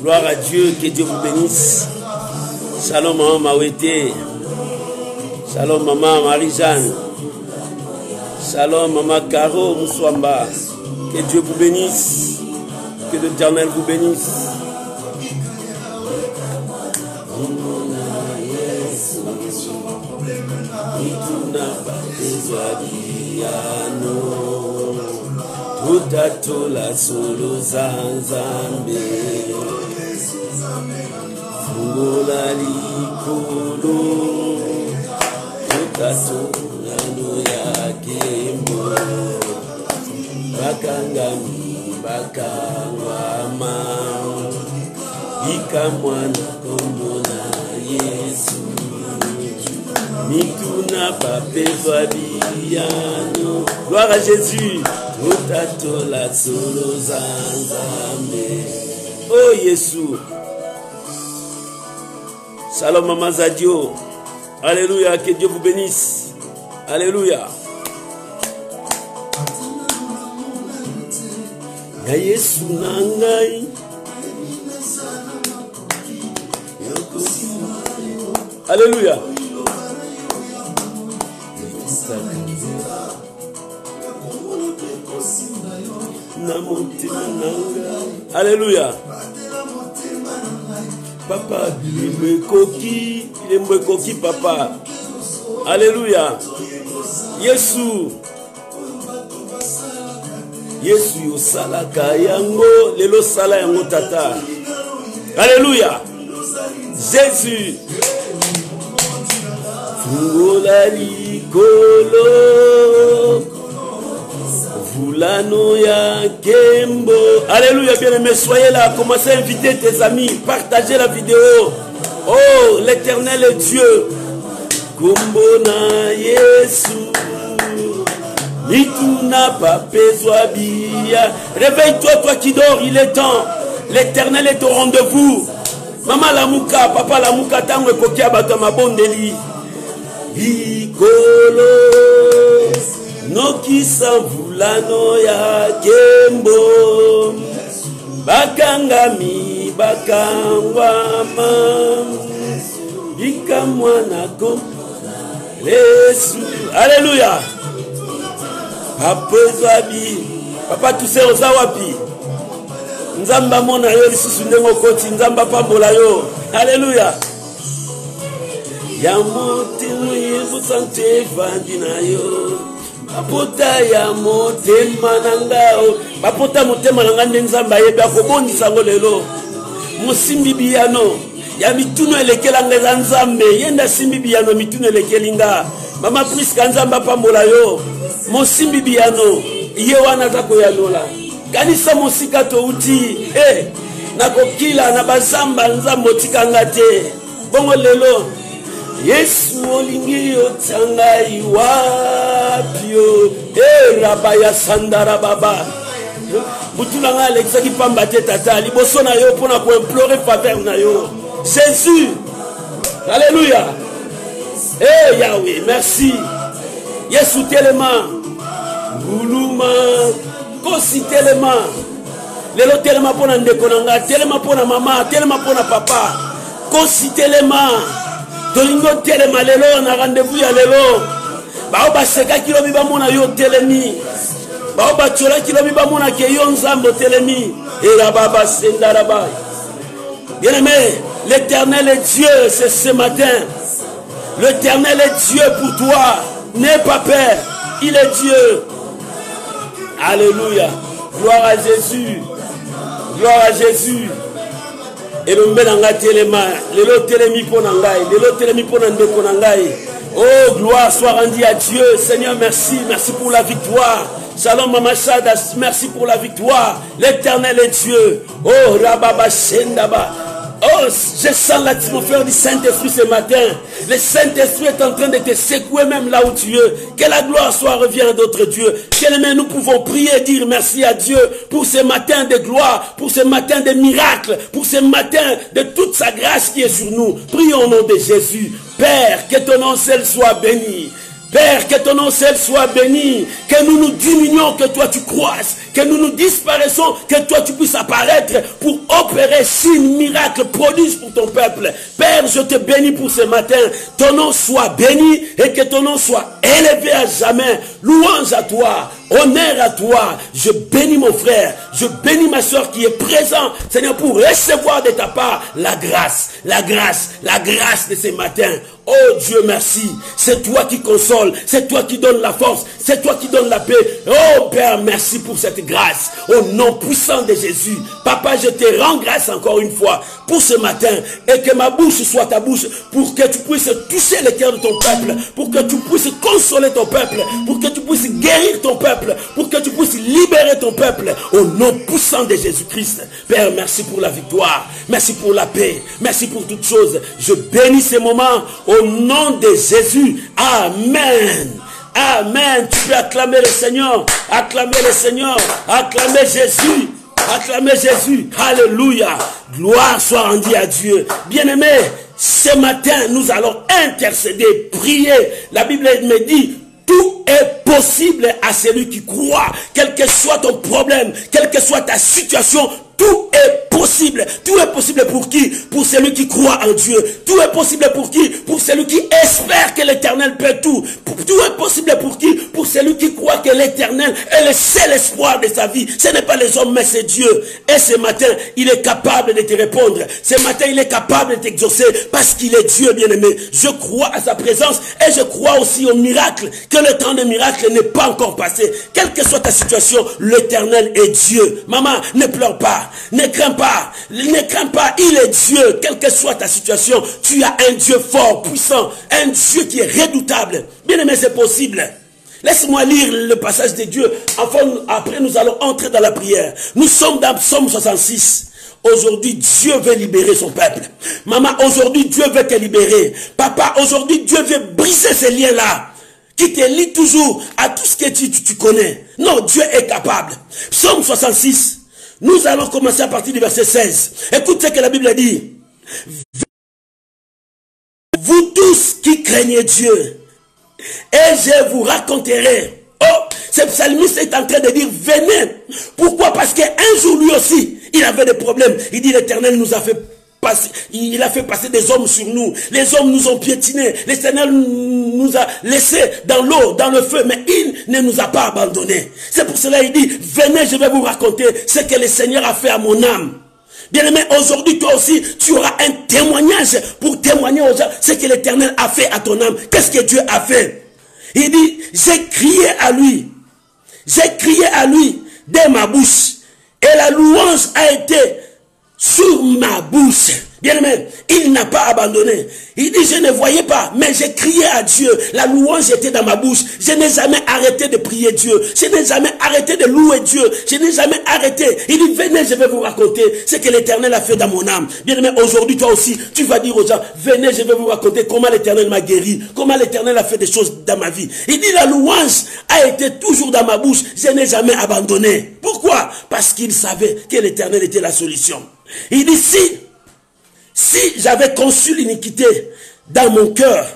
Gloire à Dieu, que Dieu vous bénisse. Shalom maman Mawete. Shalom maman Marie-Jeanne. Shalom maman Caro Moussouamba. Que Dieu vous bénisse. Que l'Éternel vous bénisse. Tutatola solo zanzambe fungola likolo tutatola no yakembo bakangami bakangwama ikamwana komona Yesu mituna papezwa biyano. Gloire à Jésus. Tutatola solo zanzambe. Oh Yesu. Shalom maman Zadio. Alléluia, que Dieu vous bénisse. Alléluia. Ya Yesu nangai. Alléluia. Alléluia. Papa, il est coquille, papa. Alléluia. Yesu. Yesu yo salaka yango, lelo sala yango tata. Alléluia. Jésus. Fungola likolo. Fulano ya Kembo. Alléluia, bien-aimé, soyez là. Commencez à inviter tes amis. Partagez la vidéo. Oh, l'Éternel est Dieu. Kumbona Yesu. Mituna papezwa bia. Réveille-toi, toi qui dors, il est temps. L'Éternel est au rendez-vous. Maman Lamouka, papa Lamouka, tango kokia batama bondeli. Bikolo. Noki Savulano ya Kembo Bakangami Bakangwama Bikamwana kom Yesu. Alléluia. Papezwabi. Papa tuse ozawapi. Nzamba mona yo lisusu ndengo koti nzamba pambola yo. Alléluia. Yamotimu yesu sante vandina yo. Bapota ya motema nangao. Bapota motema nangande nzamba yebe akobondisa ngo lelo. Musimbi biyano. Ya mituno elekela ngeza nzambe. Yenda simbi biyano mituno elekelinga. Mama Priska nzamba pambola yo. Musimbi biyano. Iye wana tako ya lola. Kanisa musika to uti. Nakokila na bazamba nzambo tikanga te. Bongo lelo. Yesu olingi otangai wapio. Rabaya sandara baba. Butulanga Alexaki pambate tata. Liboso na yo pona ko implorer faveur na yo. Jésus. Alléluia. Yahweh, merci. Yesu telema. Guluma. Kosi telema. Lelo telema pona ndeko nanga, telema pona mama, telema pona papa. Kosi telema. Tolingo telema lelo na rendez-vous ya lelo. Bao baseka kilo biba mona yo telemi. Bien-aimé, l'Éternel est Dieu, c'est ce matin. L'Éternel est Dieu pour toi. N'aie pas peur, il est Dieu. Alléluia. Gloire à Jésus. Gloire à Jésus. Et le mbelanga telema, lelo telemi ponangai, lelo telemi ponande ponangai. Oh, gloire soit rendue à Dieu. Seigneur, merci. Merci pour la victoire. Shalom Mama Shadas, merci pour la victoire. L'Éternel est Dieu. Oh, Rababa Shendaba. Oh, je sens l'atmosphère du Saint-Esprit ce matin. Le Saint-Esprit est en train de te secouer même là où tu es. Que la gloire soit revienne d'autres dieux. Que nous pouvons prier et dire merci à Dieu pour ce matin de gloire, pour ce matin de miracles, pour ce matin de toute sa grâce qui est sur nous. Prions au nom de Jésus. Père, que ton nom seul soit béni. Père, que ton nom seul soit béni, que nous nous diminuons, que toi tu croisses, que nous nous disparaissons, que toi tu puisses apparaître pour opérer signes, miracles, prodiges pour ton peuple. Père, je te bénis pour ce matin, ton nom soit béni et que ton nom soit élevé à jamais. Louange à toi, honneur à toi. Je bénis mon frère, je bénis ma soeur qui est présente, Seigneur, pour recevoir de ta part la grâce de ce matin. Oh Dieu, merci. C'est toi qui console, c'est toi qui donne la force, c'est toi qui donne la paix. Oh Père, merci pour cette grâce. Au nom puissant de Jésus. Papa, je te rends grâce encore une fois pour ce matin. Et que ma bouche soit ta bouche pour que tu puisses toucher le cœur de ton peuple, pour que tu puisses consoler ton peuple, pour que tu puisses guérir ton peuple, pour que tu puisses libérer ton peuple. Au nom puissant de Jésus-Christ. Père, merci pour la victoire. Merci pour la paix. Merci pour toutes choses. Je bénis ces moments au nom de Jésus. Amen. Amen. Tu peux acclamer le Seigneur. Acclamer le Seigneur. Acclamer Jésus. Acclamer Jésus. Alléluia. Gloire soit rendue à Dieu. Bien-aimé, ce matin, nous allons intercéder, prier. La Bible me dit, tout est possible à celui qui croit. Quel que soit ton problème, quelle que soit ta situation, tout est possible. Tout est possible pour qui? Pour celui qui croit en Dieu. Tout est possible pour qui? Pour celui qui espère que l'Éternel peut tout. Tout est possible pour qui? Pour celui qui croit que l'Éternel est le seul espoir de sa vie. Ce n'est pas les hommes, mais c'est Dieu. Et ce matin, il est capable de te répondre. Ce matin, il est capable de t'exaucer parce qu'il est Dieu, bien-aimé. Je crois à sa présence et je crois aussi au miracle. Que le temps de miracle n'est pas encore passé. Quelle que soit ta situation, l'Éternel est Dieu. Maman, ne pleure pas. Ne crains pas, il est Dieu. Quelle que soit ta situation, tu as un Dieu fort, puissant, un Dieu qui est redoutable. Bien aimé, c'est possible. Laisse-moi lire le passage de Dieu. Enfin, après nous allons entrer dans la prière. Nous sommes dans Psaume 66. Aujourd'hui, Dieu veut libérer son peuple. Maman, aujourd'hui, Dieu veut te libérer. Papa, aujourd'hui, Dieu veut briser ces liens-là qui te lient toujours à tout ce que tu connais. Non, Dieu est capable. Psaume 66. Nous allons commencer à partir du verset 16. Écoute ce que la Bible dit. Vous tous qui craignez Dieu, et je vous raconterai. Oh, ce psalmiste est en train de dire, venez. Pourquoi? Parce qu'un jour lui aussi, il avait des problèmes. Il dit, l'Éternel nous a fait passer, il a fait passer des hommes sur nous. Les hommes nous ont piétinés. L'Éternel nous a laissés dans l'eau, dans le feu, mais il ne nous a pas abandonnés. C'est pour cela qu'il dit, venez, je vais vous raconter ce que le Seigneur a fait à mon âme. Bien-aimé, aujourd'hui, toi aussi, tu auras un témoignage pour témoigner aux gens ce que l'Éternel a fait à ton âme. Qu'est-ce que Dieu a fait? Il dit, j'ai crié à lui de ma bouche, et la louange a été sur ma bouche. Bien-aimé, il n'a pas abandonné. Il dit, je ne voyais pas, mais j'ai crié à Dieu. La louange était dans ma bouche. Je n'ai jamais arrêté de prier Dieu. Je n'ai jamais arrêté de louer Dieu. Je n'ai jamais arrêté. Il dit, venez, je vais vous raconter ce que l'Éternel a fait dans mon âme. Bien-aimé, aujourd'hui, toi aussi, tu vas dire aux gens, venez, je vais vous raconter comment l'Éternel m'a guéri, comment l'Éternel a fait des choses dans ma vie. Il dit, la louange a été toujours dans ma bouche. Je n'ai jamais abandonné. Pourquoi? Parce qu'il savait que l'Éternel était la solution. Il dit, si j'avais conçu l'iniquité dans mon cœur,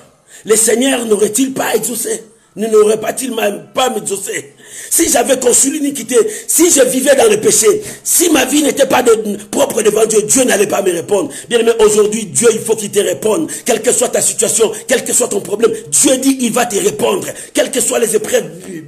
le Seigneur n'aurait-il pas exaucé? n'aurait pas-il pas m'exaucé? Si j'avais conçu l'iniquité, si je vivais dans le péché, si ma vie n'était pas propre devant Dieu, Dieu n'allait pas me répondre. Bien aimé, aujourd'hui, Dieu, il faut qu'il te réponde. Quelle que soit ta situation, quel que soit ton problème, Dieu dit, il va te répondre. Quelles que soient les épreuves,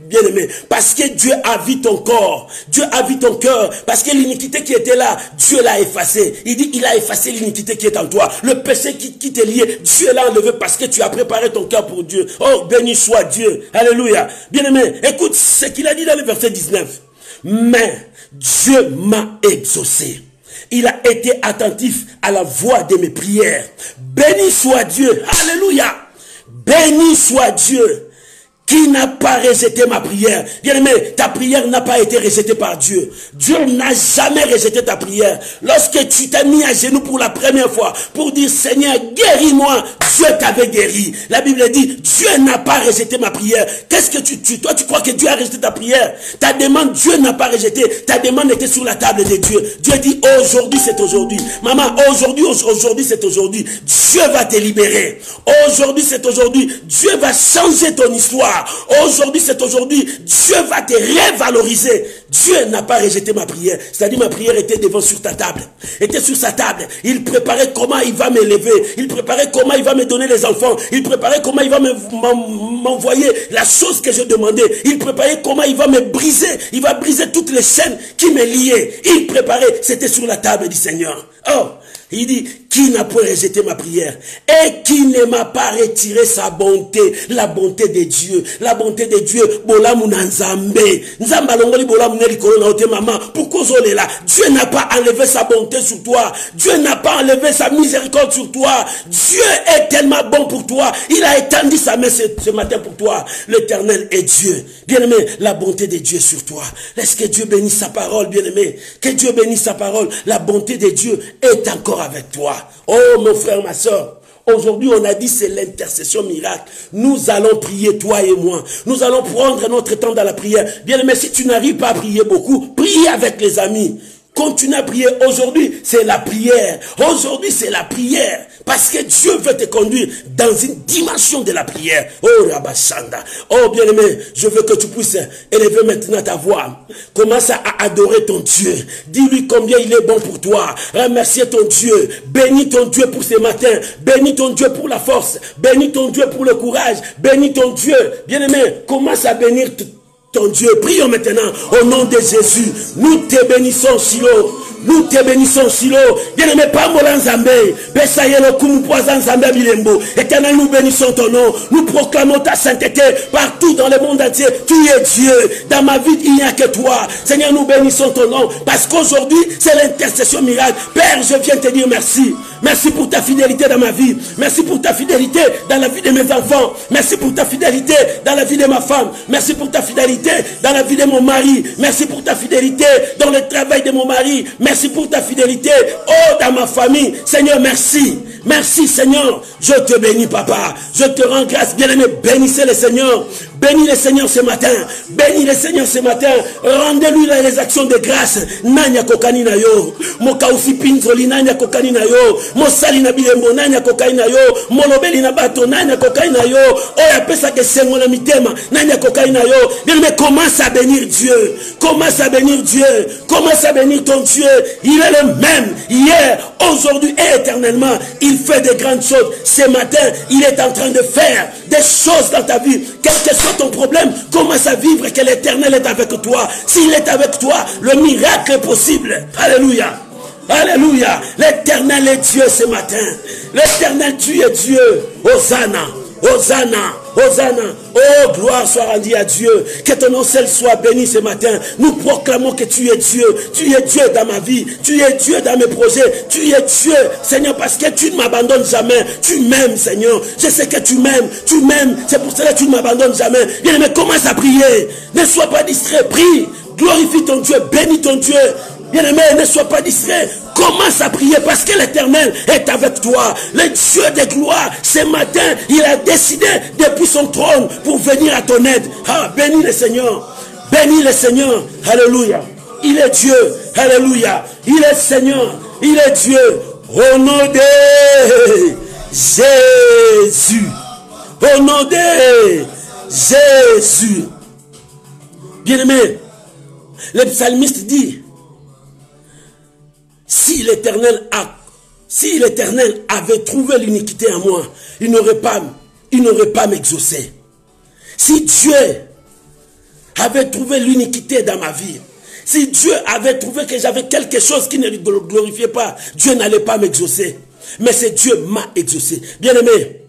bien aimé. Parce que Dieu a vu ton corps. Dieu a vu ton cœur. Parce que l'iniquité qui était là, Dieu l'a effacée. Il dit, il a effacé l'iniquité qui est en toi. Le péché qui t'est lié, Dieu l'a enlevé parce que tu as préparé ton cœur pour Dieu. Oh, béni soit Dieu. Alléluia. Bien aimé, écoute ce qu'il a dit dans le verset 19. Mais Dieu m'a exaucé. Il a été attentif à la voix de mes prières. Béni soit Dieu. Alléluia. Béni soit Dieu qui n'a pas rejeté ma prière. Bien aimé, ta prière n'a pas été rejetée par Dieu. Dieu n'a jamais rejeté ta prière. Lorsque tu t'es mis à genoux pour la première fois, pour dire Seigneur, guéris-moi, Dieu t'avait guéri. La Bible dit, Dieu n'a pas rejeté ma prière. Qu'est-ce que toi tu crois que Dieu a rejeté ta prière? Ta demande, Dieu n'a pas rejeté. Ta demande était sur la table de Dieu. Dieu dit, aujourd'hui c'est aujourd'hui. Maman, aujourd'hui c'est aujourd'hui. Dieu va te libérer. Aujourd'hui c'est aujourd'hui. Dieu va changer ton histoire. Aujourd'hui, c'est aujourd'hui. Dieu va te revaloriser. Dieu n'a pas rejeté ma prière. C'est-à-dire, ma prière était devant sur ta table. Était sur sa table. Il préparait comment il va m'élever. Il préparait comment il va me donner les enfants. Il préparait comment il va m'envoyer la chose que je demandais. Il préparait comment il va me briser. Il va briser toutes les chaînes qui me liaient. Il préparait. C'était sur la table du Seigneur. Oh, il dit, qui n'a pas rejeté ma prière et qui ne m'a pas retiré sa bonté, la bonté de Dieu, la bonté de Dieu. Dieu n'a pas enlevé sa bonté sur toi. Dieu n'a pas enlevé sa miséricorde sur toi. Dieu est tellement bon pour toi. Il a étendu sa main ce matin pour toi. L'Éternel est Dieu. Bien-aimé, la bonté de Dieu sur toi. Laisse que Dieu bénisse sa parole, bien-aimé. Que Dieu bénisse sa parole. La bonté de Dieu est encore avec toi. Oh mon frère, ma soeur, aujourd'hui on a dit c'est l'intercession miracle. Nous allons prier, toi et moi. Nous allons prendre notre temps dans la prière. Bien aimé, si tu n'arrives pas à prier beaucoup, prie avec les amis. Continue à prier. Aujourd'hui, c'est la prière. Aujourd'hui, c'est la prière. Parce que Dieu veut te conduire dans une dimension de la prière. Oh, Rabashanda. Oh, bien-aimé, je veux que tu puisses élever maintenant ta voix. Commence à adorer ton Dieu. Dis-lui combien il est bon pour toi. Remercie ton Dieu. Bénis ton Dieu pour ce matin. Bénis ton Dieu pour la force. Bénis ton Dieu pour le courage. Bénis ton Dieu. Bien-aimé, commence à bénir ton Dieu. Prions maintenant au nom de Jésus. Nous te bénissons, Silo. Nous te bénissons, Silo. Bien-aimé, Pambola Nzambe. Besayelo Kumpoazan Nzambe Bilembo. Éternel, nous bénissons ton nom. Nous proclamons ta sainteté partout dans le monde entier. Tu es Dieu. Dans ma vie, il n'y a que toi. Seigneur, nous bénissons ton nom. Parce qu'aujourd'hui, c'est l'intercession miracle. Père, je viens te dire merci. Merci pour ta fidélité dans ma vie. Merci pour ta fidélité dans la vie de mes enfants. Merci pour ta fidélité dans la vie de ma femme. Merci pour ta fidélité dans la vie de mon mari. Merci pour ta fidélité dans le travail de mon mari. Merci pour ta fidélité, oh, dans ma famille. Seigneur, merci. Merci, Seigneur. Je te bénis, Papa. Je te rends grâce, bien-aimé. Bénissez le Seigneur. Bénis le Seigneur ce matin. Bénis le Seigneur ce matin. Rendez-lui les actions de grâce. Nanya kokani na yo. Mokausi pinzoli nanya kokani na yo. Mosali na bilembo nanya kokani na yo. Molobeli na bato nanya kokani na yo. Oya pesa ke sengo na mitema nanya kokani na yo. Bien-aimé, commence à bénir Dieu. Commence à bénir Dieu. Commence à bénir ton Dieu. Il est le même hier, aujourd'hui et éternellement. Il fait de grandes choses. Ce matin, il est en train de faire des choses dans ta vie. Quel que soit ton problème, commence à vivre que l'Éternel est avec toi. S'il est avec toi, le miracle est possible. Alléluia. Alléluia. L'Éternel est Dieu ce matin. L'Éternel, tu es Dieu. Hosanna. Hosanna, Hosanna, oh gloire soit rendue à Dieu, que ton nom seul soit béni ce matin. Nous proclamons que tu es Dieu dans ma vie, tu es Dieu dans mes projets, tu es Dieu, Seigneur, parce que tu ne m'abandonnes jamais, tu m'aimes, Seigneur, je sais que tu m'aimes, c'est pour cela que tu ne m'abandonnes jamais. Bien aimé, commence à prier, ne sois pas distrait, prie, glorifie ton Dieu, bénis ton Dieu. Bien-aimé, ne sois pas distrait. Commence à prier parce que l'Éternel est avec toi. Le Dieu de gloire, ce matin, il a décidé depuis son trône pour venir à ton aide. Ah, bénis le Seigneur. Bénis le Seigneur. Alléluia. Il est Dieu. Alléluia. Il est Seigneur. Il est Dieu. Au nom de Jésus. Au nom de Jésus. Bien-aimé, le psalmiste dit, si l'Éternel avait trouvé l'iniquité en moi, il n'aurait pas m'exaucé. Si Dieu avait trouvé l'iniquité dans ma vie, si Dieu avait trouvé que j'avais quelque chose qui ne le glorifiait pas, Dieu n'allait pas m'exaucer. Mais c'est Dieu m'a exaucé. Bien-aimé,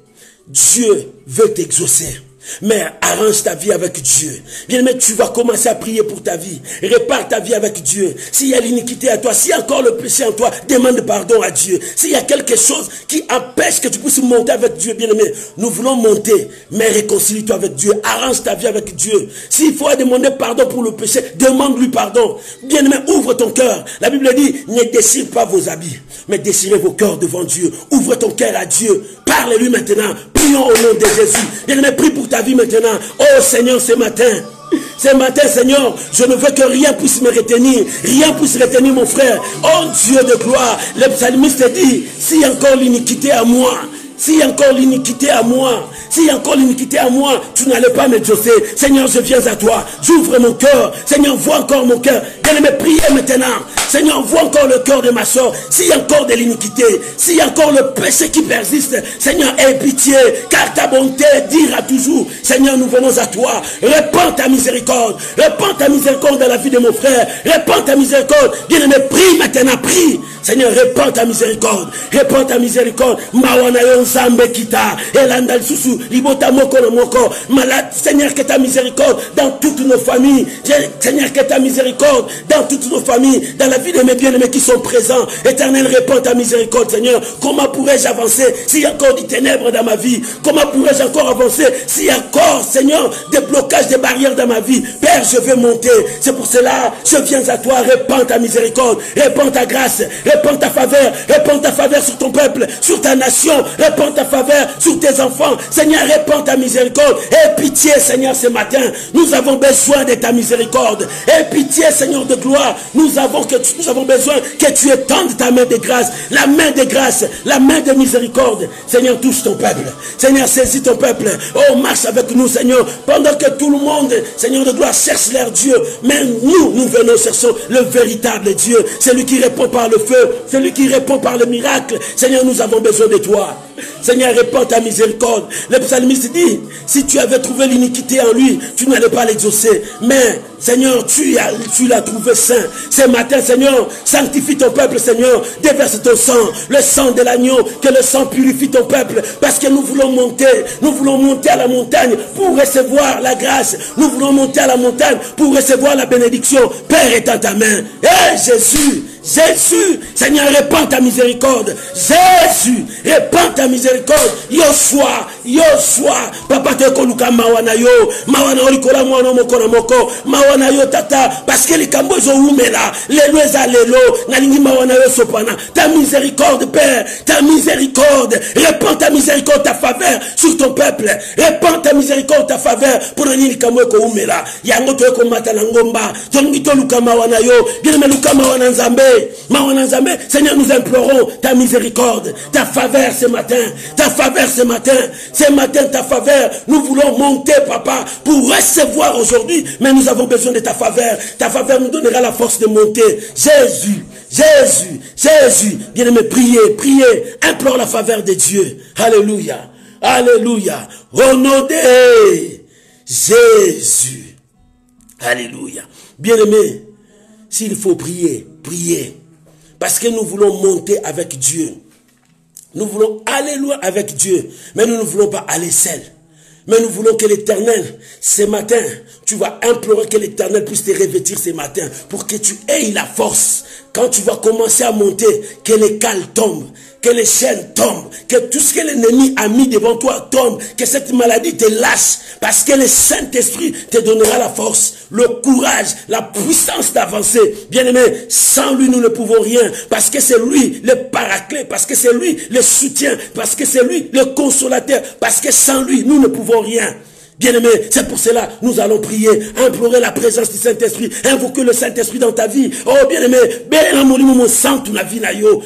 Dieu veut t'exaucer. Mais arrange ta vie avec Dieu. Bien-aimé, tu vas commencer à prier pour ta vie. Répare ta vie avec Dieu. S'il y a l'iniquité à toi, s'il y a encore le péché en toi, demande pardon à Dieu. S'il y a quelque chose qui empêche que tu puisses monter avec Dieu, bien-aimé, nous voulons monter, mais réconcilie-toi avec Dieu. Arrange ta vie avec Dieu. S'il faut demander pardon pour le péché, demande-lui pardon. Bien-aimé, ouvre ton cœur. La Bible dit, ne déchire pas vos habits, mais déchirez vos cœurs devant Dieu. Ouvre ton cœur à Dieu. Parle-lui maintenant. Prions au nom de Jésus. Bien-aimé, prie pour ta vie maintenant. Oh Seigneur, ce matin, Seigneur, je ne veux que rien puisse me retenir. Rien puisse retenir mon frère. Oh Dieu de gloire, le psalmiste dit, s'il y a encore l'iniquité à moi, s'il y a encore l'iniquité à moi, s'il y a encore l'iniquité à moi, tu n'allais pas m'exaucer. Seigneur, je viens à toi. J'ouvre mon cœur. Seigneur, vois encore mon cœur. Bien-aimé, priez maintenant. Seigneur, vois encore le cœur de ma soeur. S'il y a encore de l'iniquité, s'il y a encore le péché qui persiste, Seigneur, aie pitié, car ta bonté dira toujours, Seigneur, nous venons à toi. Répands ta miséricorde. Répands ta miséricorde dans la vie de mon frère. Répands ta miséricorde. Bien-aimé, prie maintenant, prie. Seigneur, répands ta miséricorde. Répands ta miséricorde. Mawanayon Zambe kita. Elanda Susu. Libota moko na moko. Malade, Seigneur, que ta miséricorde dans toutes nos familles. Seigneur, que ta miséricorde dans toutes nos familles. Dans la vie de mes bien-aimés qui sont présents. Éternel, répands ta miséricorde, Seigneur. Comment pourrais-je avancer s'il y a encore des ténèbres dans ma vie? Comment pourrais-je encore avancer s'il y a encore, Seigneur, des blocages, des barrières dans ma vie? Père, je veux monter. C'est pour cela, je viens à toi. Répands ta miséricorde. Répands ta grâce. Répands ta faveur sur ton peuple, sur ta nation. Répands ta faveur sur tes enfants. Seigneur, répands ta miséricorde. Aie pitié, Seigneur, ce matin. Nous avons besoin de ta miséricorde. Aie pitié, Seigneur de gloire. Nous avons besoin que tu étendes ta main de grâce. La main de grâce, la main de miséricorde. Seigneur, touche ton peuple. Seigneur, saisis ton peuple. Oh, marche avec nous, Seigneur. Pendant que tout le monde, Seigneur de gloire, cherche leur Dieu. Mais nous venons chercher le véritable Dieu. Celui qui répond par le feu. Celui qui répond par le miracle. Seigneur, nous avons besoin de toi. Seigneur, répands ta miséricorde. Le psalmiste dit, si tu avais trouvé l'iniquité en lui, tu n'allais pas l'exaucer. Mais, Seigneur, tu l'as trouvé saint. Ce matin, Seigneur, sanctifie ton peuple, Seigneur. Déverse ton sang, le sang de l'agneau, que le sang purifie ton peuple. Parce que nous voulons monter à la montagne pour recevoir la grâce. Nous voulons monter à la montagne pour recevoir la bénédiction. Père est dans ta main. Hé, Jésus, Seigneur, répands ta miséricorde. Jésus, répands ta miséricorde. Yoshua, papa te koluka mawana yo likola mwana moko na moko, mawana yo tata, parce que les kambozo umela, lelo eza lelo, nalingi mawana yo sopana. Ta miséricorde, Père, ta miséricorde, répands ta miséricorde, ta faveur sur ton peuple. Répands ta miséricorde, ta faveur pour nini kambo ko umela. Yango to ko mata na ngomba, tongi to luka mawana yo, bien me luka mawana nzambe. Seigneur, nous implorons ta miséricorde, ta faveur ce matin, ta faveur. Nous voulons monter, papa, pour recevoir aujourd'hui, mais nous avons besoin de ta faveur. Ta faveur nous donnera la force de monter. Jésus, bien-aimé, priez, implore la faveur de Dieu. Alléluia, au nom de Jésus. Alléluia. Bien-aimé, s'il faut prier. Parce que nous voulons monter avec Dieu. Nous voulons aller loin avec Dieu. Mais nous ne voulons pas aller seuls. Mais nous voulons que l'Éternel, ce matin, tu vas implorer que l'Éternel puisse te revêtir ce matin pour que tu aies la force. Quand tu vas commencer à monter, que les cales tombent, que les chaînes tombent, que tout ce que l'ennemi a mis devant toi tombe, que cette maladie te lâche, parce que le Saint-Esprit te donnera la force, le courage, la puissance d'avancer. Bien-aimé, sans lui, nous ne pouvons rien, parce que c'est lui le paraclet, parce que c'est lui le soutien, parce que c'est lui le consolateur, parce que sans lui, nous ne pouvons rien. Bien-aimé, c'est pour cela nous allons prier, implorer la présence du Saint-Esprit, invoquer le Saint-Esprit dans ta vie. Oh bien-aimé, ben mon sang tu na vie na yo,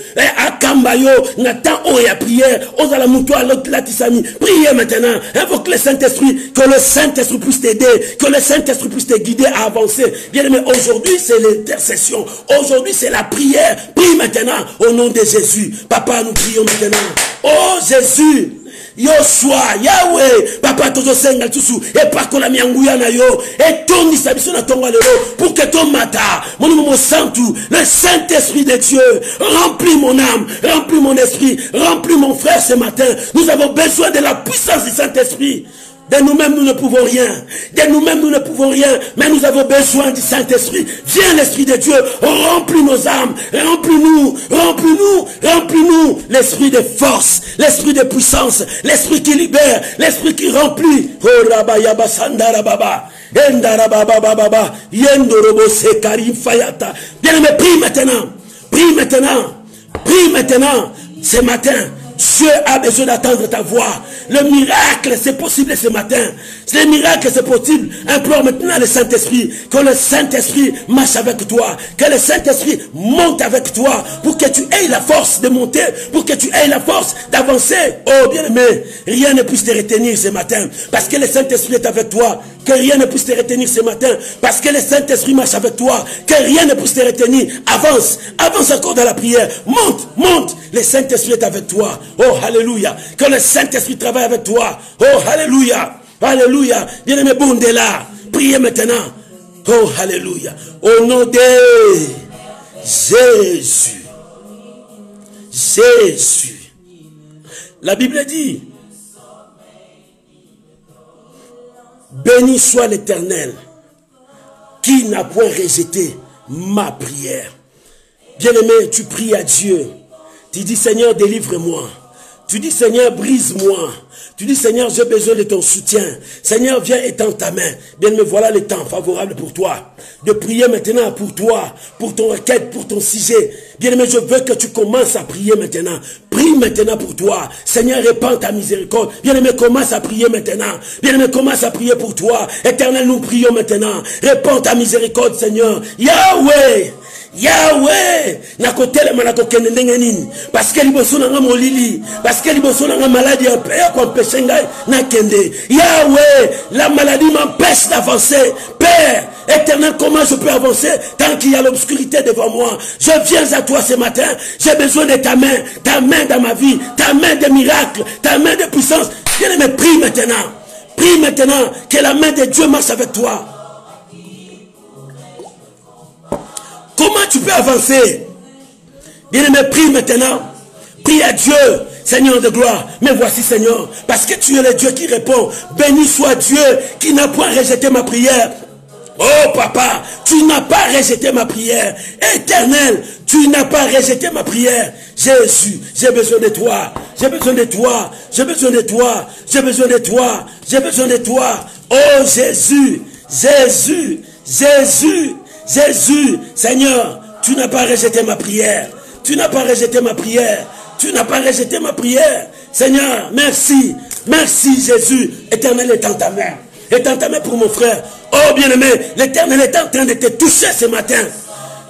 akamba yo, n'attend oh et à prière, aux à la moutoua l'autre latisami. Priez maintenant, invoque le Saint-Esprit, que le Saint-Esprit puisse t'aider, que le Saint-Esprit puisse te guider à avancer. Bien-aimé, aujourd'hui c'est l'intercession, aujourd'hui c'est la prière. Prie maintenant au nom de Jésus. Papa, nous prions maintenant. Oh Jésus, Yoshua, Yahweh, Papa Tozo Sengal Tusu, et Pakola Mianguya na yo, et Tony Sabiso na Tonga Lelo, pour que ton mata, mon nom santou, le Saint-Esprit de Dieu, remplit mon âme, remplit mon esprit, remplit mon frère ce matin. Nous avons besoin de la puissance du Saint-Esprit. De nous-mêmes, nous ne pouvons rien. De nous-mêmes, nous ne pouvons rien. Mais nous avons besoin du Saint-Esprit. Viens, l'Esprit de Dieu. Remplis nos âmes. Remplis-nous. Remplis-nous. Remplis-nous. L'Esprit de force. L'Esprit de puissance. L'Esprit qui libère. L'Esprit qui remplit. Oh, Rabayaba Sandarababa. Endarababa. Yendorobo Sekari Fayata. Bien-aimé, prie maintenant. Prie maintenant. Prie maintenant. Ce matin. Dieu a besoin d'attendre ta voix. Le miracle, c'est possible ce matin. Le miracle, c'est possible. Implore maintenant le Saint-Esprit. Que le Saint-Esprit marche avec toi. Que le Saint-Esprit monte avec toi. Pour que tu aies la force de monter. Pour que tu aies la force d'avancer. Oh bien-aimé, rien ne puisse te retenir ce matin. Parce que le Saint-Esprit est avec toi. Que rien ne puisse te retenir ce matin. Parce que le Saint-Esprit marche avec toi. Que rien ne puisse te retenir. Avance. Avance encore dans la prière. Monte. Monte. Le Saint-Esprit est avec toi. Oh, alléluia. Que le Saint-Esprit travaille avec toi. Oh, alléluia. Alléluia. Bien-aimé, Bondela. Priez maintenant. Oh, alléluia. Au nom de Jésus. Jésus. La Bible dit, béni soit l'Éternel qui n'a point rejeté ma prière. Bien-aimé, tu pries à Dieu. Tu dis, Seigneur, délivre-moi. Tu dis, Seigneur, brise-moi. Tu dis, Seigneur, j'ai besoin de ton soutien. Seigneur, viens étendre ta main. Bien, me voilà le temps favorable pour toi. De prier maintenant pour toi, pour ton requête, pour ton sujet. Bien aimé, je veux que tu commences à prier maintenant. Prie maintenant pour toi. Seigneur, répands ta miséricorde. Bien aimé, commence à prier maintenant. Bien aimé, commence à prier pour toi. Éternel, nous prions maintenant. Répands ta miséricorde, Seigneur. Yahweh. Yahweh, nakotele manakokende ndenge nini parce que liboso nanga molili, parce que liboso nanga maladie empêche ngai nakende. Yahweh, la maladie m'empêche d'avancer. Père éternel, comment je peux avancer tant qu'il y a l'obscurité devant moi? Je viens à toi ce matin. J'ai besoin de ta main dans ma vie, ta main de miracle, ta main de puissance. Bien-aimé, prie maintenant. Prie maintenant que la main de Dieu marche avec toi. Comment tu peux avancer? Bien-aimé, prie maintenant. Prie à Dieu, Seigneur de gloire. Mais voici, Seigneur, parce que tu es le Dieu qui répond. Béni soit Dieu qui n'a point rejeté ma prière. Oh papa, tu n'as pas rejeté ma prière. Éternel, tu n'as pas rejeté ma prière. Jésus, j'ai besoin de toi. J'ai besoin de toi. J'ai besoin de toi. J'ai besoin de toi. J'ai besoin de toi. Oh Jésus, Jésus, Jésus. Jésus, Seigneur, tu n'as pas rejeté ma prière. Tu n'as pas rejeté ma prière. Tu n'as pas rejeté ma prière. Seigneur, merci. Merci Jésus. Éternel, étends ta main. Étends ta main pour mon frère. Oh bien-aimé, l'Éternel est en train de te toucher ce matin.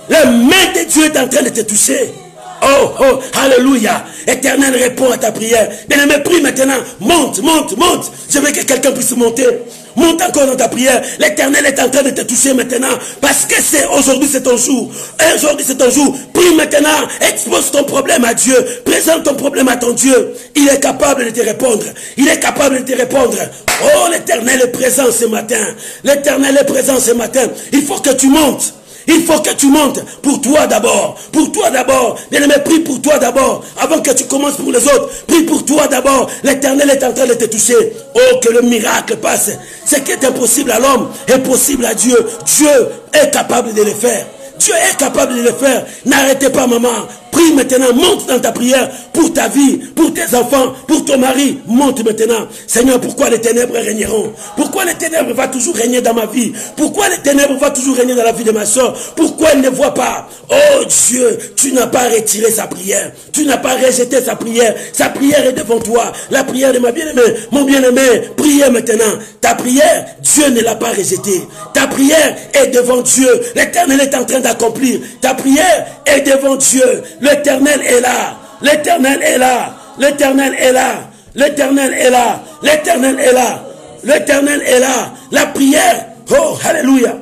La main de Dieu est en train de te toucher. Oh, oh, alléluia. Éternel, réponds à ta prière. Bien-aimé, prie maintenant. Monte, monte, monte. Je veux que quelqu'un puisse monter. Monte encore dans ta prière. L'Éternel est en train de te toucher maintenant. Parce que aujourd'hui c'est ton jour. Aujourd'hui c'est ton jour. Prie maintenant. Expose ton problème à Dieu. Présente ton problème à ton Dieu. Il est capable de te répondre. Il est capable de te répondre. Oh, l'Éternel est présent ce matin. L'Éternel est présent ce matin. Il faut que tu montes. Il faut que tu montes pour toi d'abord. Pour toi d'abord. Bien-aimé, prie pour toi d'abord. Avant que tu commences pour les autres. Prie pour toi d'abord. L'Éternel est en train de te toucher. Oh, que le miracle passe. Ce qui est impossible à l'homme est possible à Dieu. Dieu est capable de le faire. Dieu est capable de le faire. N'arrêtez pas, maman. Prie maintenant, monte dans ta prière pour ta vie, pour tes enfants, pour ton mari. Monte maintenant. Seigneur, pourquoi les ténèbres régneront? Pourquoi les ténèbres vont toujours régner dans ma vie? Pourquoi les ténèbres vont toujours régner dans la vie de ma soeur? Pourquoi elle ne voit pas? Oh Dieu, tu n'as pas retiré sa prière. Tu n'as pas rejeté sa prière. Sa prière est devant toi. La prière de ma bien-aimée, mon bien-aimé, priez maintenant. Ta prière, Dieu ne l'a pas rejetée. Ta prière est devant Dieu. L'Éternel est en train d'accomplir. Ta prière est devant Dieu. L'Éternel est là. L'Éternel est là. L'Éternel est là. L'Éternel est là. L'Éternel est là. L'Éternel est là. La prière. Oh, alléluia.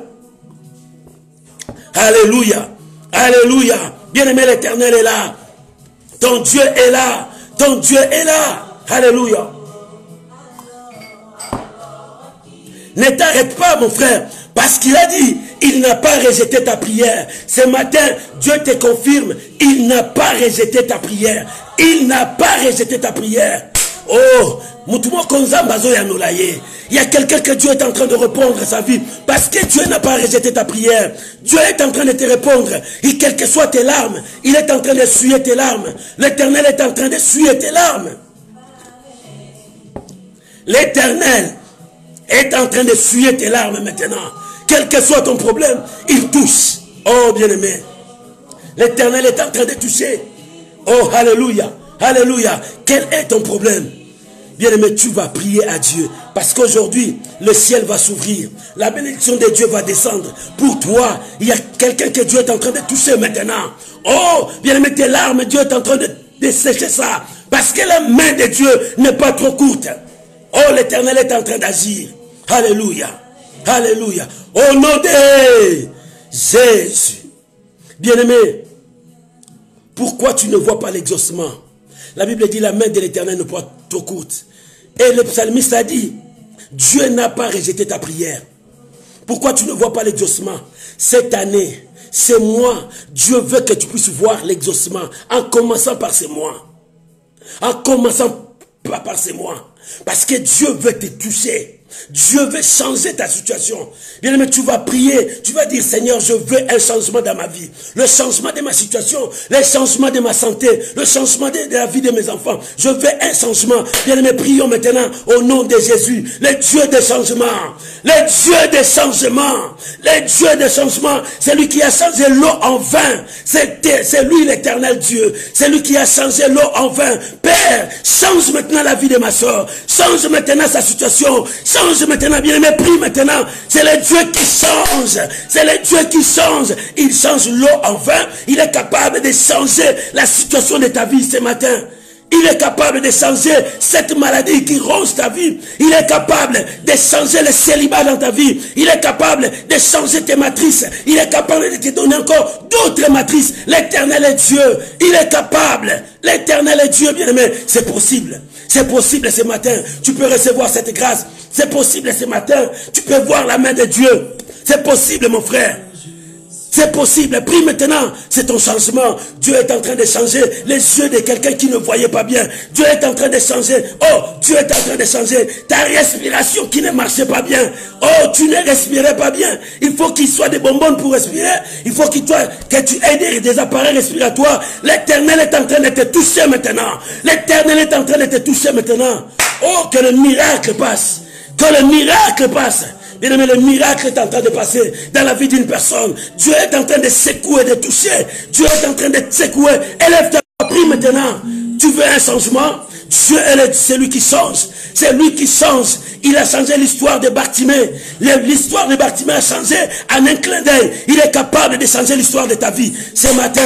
Alléluia. Alléluia. Bien-aimé, l'Éternel est là. Ton Dieu est là. Ton Dieu est là. Alléluia. Ne t'arrête pas, mon frère, parce qu'il a dit, il n'a pas rejeté ta prière. Ce matin, Dieu te confirme, il n'a pas rejeté ta prière. Il n'a pas rejeté ta prière. Oh, il y a quelqu'un que Dieu est en train de répondre à sa vie, parce que Dieu n'a pas rejeté ta prière. Dieu est en train de te répondre. Et quelles que soient tes larmes, il est en train d'essuyer tes larmes. L'Éternel est en train d'essuyer tes larmes. L'Éternel est en train de fuir tes larmes maintenant. Quel que soit ton problème, il touche. Oh bien-aimé, l'Éternel est en train de toucher. Oh alléluia, alléluia. Quel est ton problème? Bien-aimé, tu vas prier à Dieu. Parce qu'aujourd'hui, le ciel va s'ouvrir. La bénédiction de Dieu va descendre. Pour toi, il y a quelqu'un que Dieu est en train de toucher maintenant. Oh, bien-aimé, tes larmes, Dieu est en train de sécher ça. Parce que la main de Dieu n'est pas trop courte. Oh, l'Éternel est en train d'agir. Alléluia. Alléluia. Au nom de Jésus. Bien-aimé, pourquoi tu ne vois pas l'exaucement? La Bible dit la main de l'Éternel n'est pas trop courte. Et le psalmiste a dit, Dieu n'a pas rejeté ta prière. Pourquoi tu ne vois pas l'exaucement? Cette année, c'est moi. Dieu veut que tu puisses voir l'exaucement. En commençant par ces mois. En commençant par ces mois. Parce que Dieu veut te toucher. Dieu veut changer ta situation. Bien aimé, tu vas prier, tu vas dire, Seigneur, je veux un changement dans ma vie. Le changement de ma situation, le changement de ma santé, le changement de la vie de mes enfants. Je veux un changement. Bien aimé, prions maintenant au nom de Jésus. Le Dieu des changements. Le Dieu des changements. Le Dieu des changements. C'est lui qui a changé l'eau en vin. C'est lui l'Éternel Dieu. C'est lui qui a changé l'eau en vin. Père, change maintenant la vie de ma soeur. Change maintenant sa situation. Change maintenant, bien-aimé, prie maintenant. C'est le Dieu qui change. C'est le Dieu qui change. Il change l'eau en vin. Il est capable de changer la situation de ta vie ce matin. Il est capable de changer cette maladie qui ronge ta vie. Il est capable de changer le célibat dans ta vie. Il est capable de changer tes matrices. Il est capable de te donner encore d'autres matrices. L'Éternel est Dieu. Il est capable. L'Éternel est Dieu, bien-aimé. C'est possible. C'est possible ce matin. Tu peux recevoir cette grâce. C'est possible ce matin. Tu peux voir la main de Dieu. C'est possible, mon frère. C'est possible. Prie maintenant. C'est ton changement. Dieu est en train de changer les yeux de quelqu'un qui ne voyait pas bien. Dieu est en train de changer. Oh, Dieu est en train de changer ta respiration qui ne marchait pas bien. Oh, tu ne respirais pas bien. Il faut qu'il soit des bonbons pour respirer. Il faut que tu aies des appareils respiratoires. L'Éternel est en train de te toucher maintenant. L'Éternel est en train de te toucher maintenant. Oh, que le miracle passe. Que le miracle passe. Bien aimé, le miracle est en train de passer dans la vie d'une personne. Dieu est en train de secouer, de toucher. Dieu est en train de secouer. Élève ta prie maintenant. Tu veux un changement? Dieu est celui qui change. C'est lui qui change. Il a changé l'histoire de Bartimée. L'histoire de Bartimée a changé en un clin d'œil. Il est capable de changer l'histoire de ta vie. Ce matin,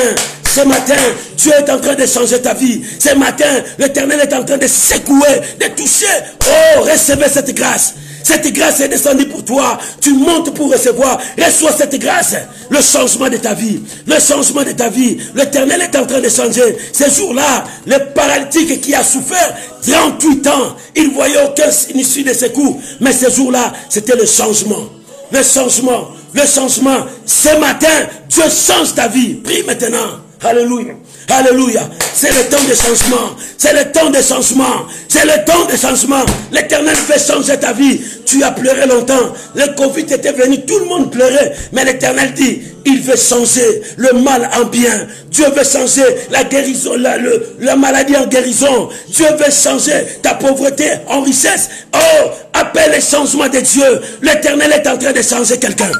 Dieu est en train de changer ta vie. Ce matin, l'Éternel est en train de secouer, de toucher. Oh, recevez cette grâce. Cette grâce est descendue pour toi. Tu montes pour recevoir. Reçois cette grâce. Le changement de ta vie. Le changement de ta vie. L'Éternel est en train de changer. Ces jours-là, le paralytique qui a souffert 38 ans, il ne voyait aucun issue de secours. Mais ces jours-là, c'était le changement. Le changement. Le changement. Ce matin, Dieu change ta vie. Prie maintenant. Alléluia. Alléluia. C'est le temps de changement. C'est le temps de changement. C'est le temps de changement. L'Éternel veut changer ta vie. Tu as pleuré longtemps. Le Covid était venu. Tout le monde pleurait. Mais l'Éternel dit, il veut changer le mal en bien. Dieu veut changer la guérison, la maladie en guérison. Dieu veut changer ta pauvreté en richesse. Oh, appelle les changements de Dieu. L'Éternel est en train de changer quelqu'un.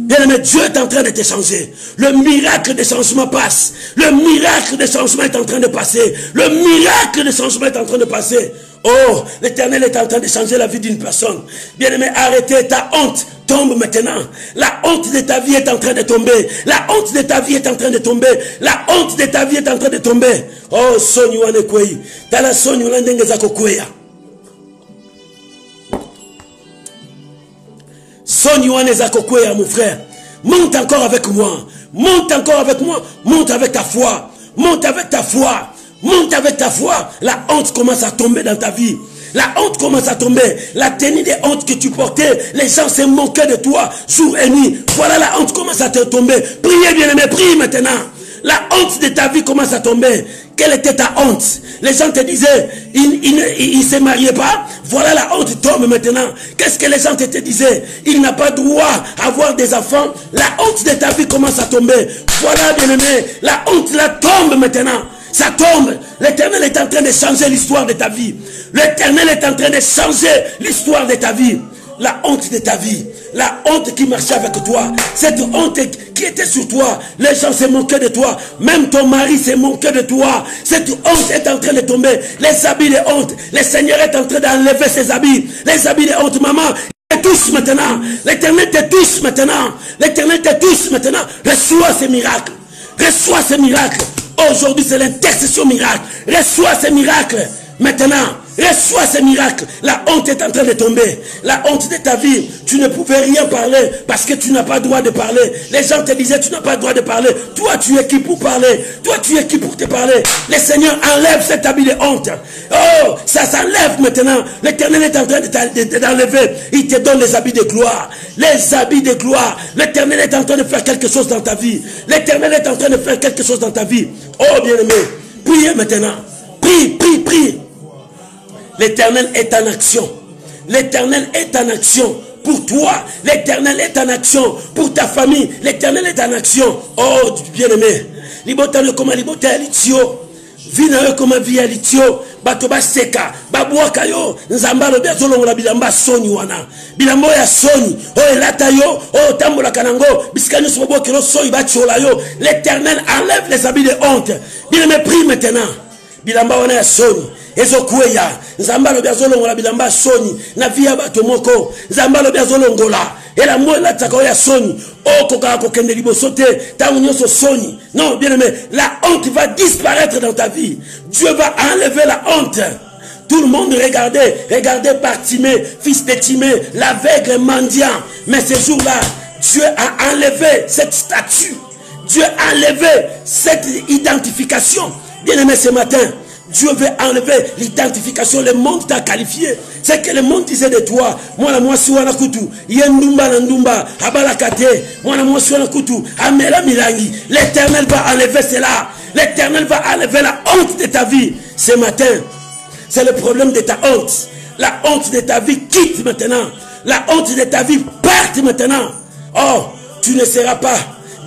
Bien-aimé, Dieu est en train de te changer. Le miracle de changement passe. Le miracle de changement est en train de passer. Le miracle de changement est en train de passer. Oh, l'Éternel est en train de changer la vie d'une personne. Bien-aimé, arrêtez, ta honte tombe maintenant. La honte de ta vie est en train de tomber. La honte de ta vie est en train de tomber. La honte de ta vie est en train de tomber. Oh, Soni wane kwei. Tala Soni wane ndenge zako kweya. Soni wane zako kweya, mon frère. Monte encore avec moi. Monte encore avec moi. Monte avec ta foi. Monte avec ta foi. Monte avec ta foi. La honte commence à tomber dans ta vie. La honte commence à tomber. La tenue des hontes que tu portais, les gens se moquaient de toi jour et nuit. Voilà, la honte commence à te tomber. Priez, bien-aimé, prie maintenant. La honte de ta vie commence à tomber. Quelle était ta honte? Les gens te disaient, il ne se mariait pas. Voilà, la honte tombe maintenant. Qu'est-ce que les gens te disaient? Il n'a pas droit à avoir des enfants. La honte de ta vie commence à tomber. Voilà, bien-aimé, la honte là tombe maintenant. Ça tombe. L'Éternel est en train de changer l'histoire de ta vie. L'Éternel est en train de changer l'histoire de ta vie. La honte de ta vie. La honte qui marchait avec toi. Cette honte qui était sur toi. Les gens se moquaient de toi. Même ton mari se moquait de toi. Cette honte est en train de tomber. Les habits de honte. Le Seigneur est en train d'enlever ses habits. Les habits de honte, maman. Te touche maintenant. L'Éternel te touche maintenant. L'Éternel te touche maintenant. Reçois ces miracles. Reçois ces miracles. Aujourd'hui, c'est l'intercession miracle. Reçois ces miracles. Maintenant, reçois ces miracles. La honte est en train de tomber. La honte de ta vie. Tu ne pouvais rien parler parce que tu n'as pas le droit de parler. Les gens te disaient, tu n'as pas le droit de parler. Toi, tu es qui pour parler? Toi, tu es qui pour te parler? Le Seigneur enlève cet habit de honte. Oh, ça s'enlève maintenant. L'Éternel est en train d'enlever. Il te donne les habits de gloire. Les habits de gloire. L'Éternel est en train de faire quelque chose dans ta vie. L'Éternel est en train de faire quelque chose dans ta vie. Oh, bien-aimé, priez maintenant. Prie, prie, prie. L'Éternel est en action. L'Éternel est en action pour toi. L'Éternel est en action pour ta famille. L'Éternel est en action. Oh, bien-aimé. Libotano comme libota litio. Vina comme via litio. Batoba seka. Babuaka yo. Nzambalo biazolo la bilamba soni wana. Bilambo ya soni. Oh, elata yo. Oh, tambola kanango. Biskani sobo kilo soi bachola yo. L'Éternel enlève les habits de honte. Bien-aimé, prie maintenant. Bilamba wana ya soni. Ezokweya nzambalo biazolongola bilamba soni na via bato moko nzambalo biazolongola ela mola tsako ya soni okoka kokende liboso te tango nyoso soni. Non, bien aimé, la honte va disparaître dans ta vie. Dieu va enlever la honte. Tout le monde regardait Bartimée, fils de Timée, l'aveugle mendiant. Mais ce jour-là, Dieu a enlevé cette statue. Dieu a enlevé cette identification. Bien aimé, ce matin, Dieu veut enlever l'identification. Le monde t'a qualifié. C'est que le monde disait de toi. Moi si wana kutu. Yendumba nandumba. Abalakate. Moi si wana kutu. Amela milangi. L'Éternel va enlever cela. L'Éternel va enlever la honte de ta vie. Ce matin, c'est le problème de ta honte. La honte de ta vie quitte maintenant. La honte de ta vie parte maintenant. Oh, tu ne seras pas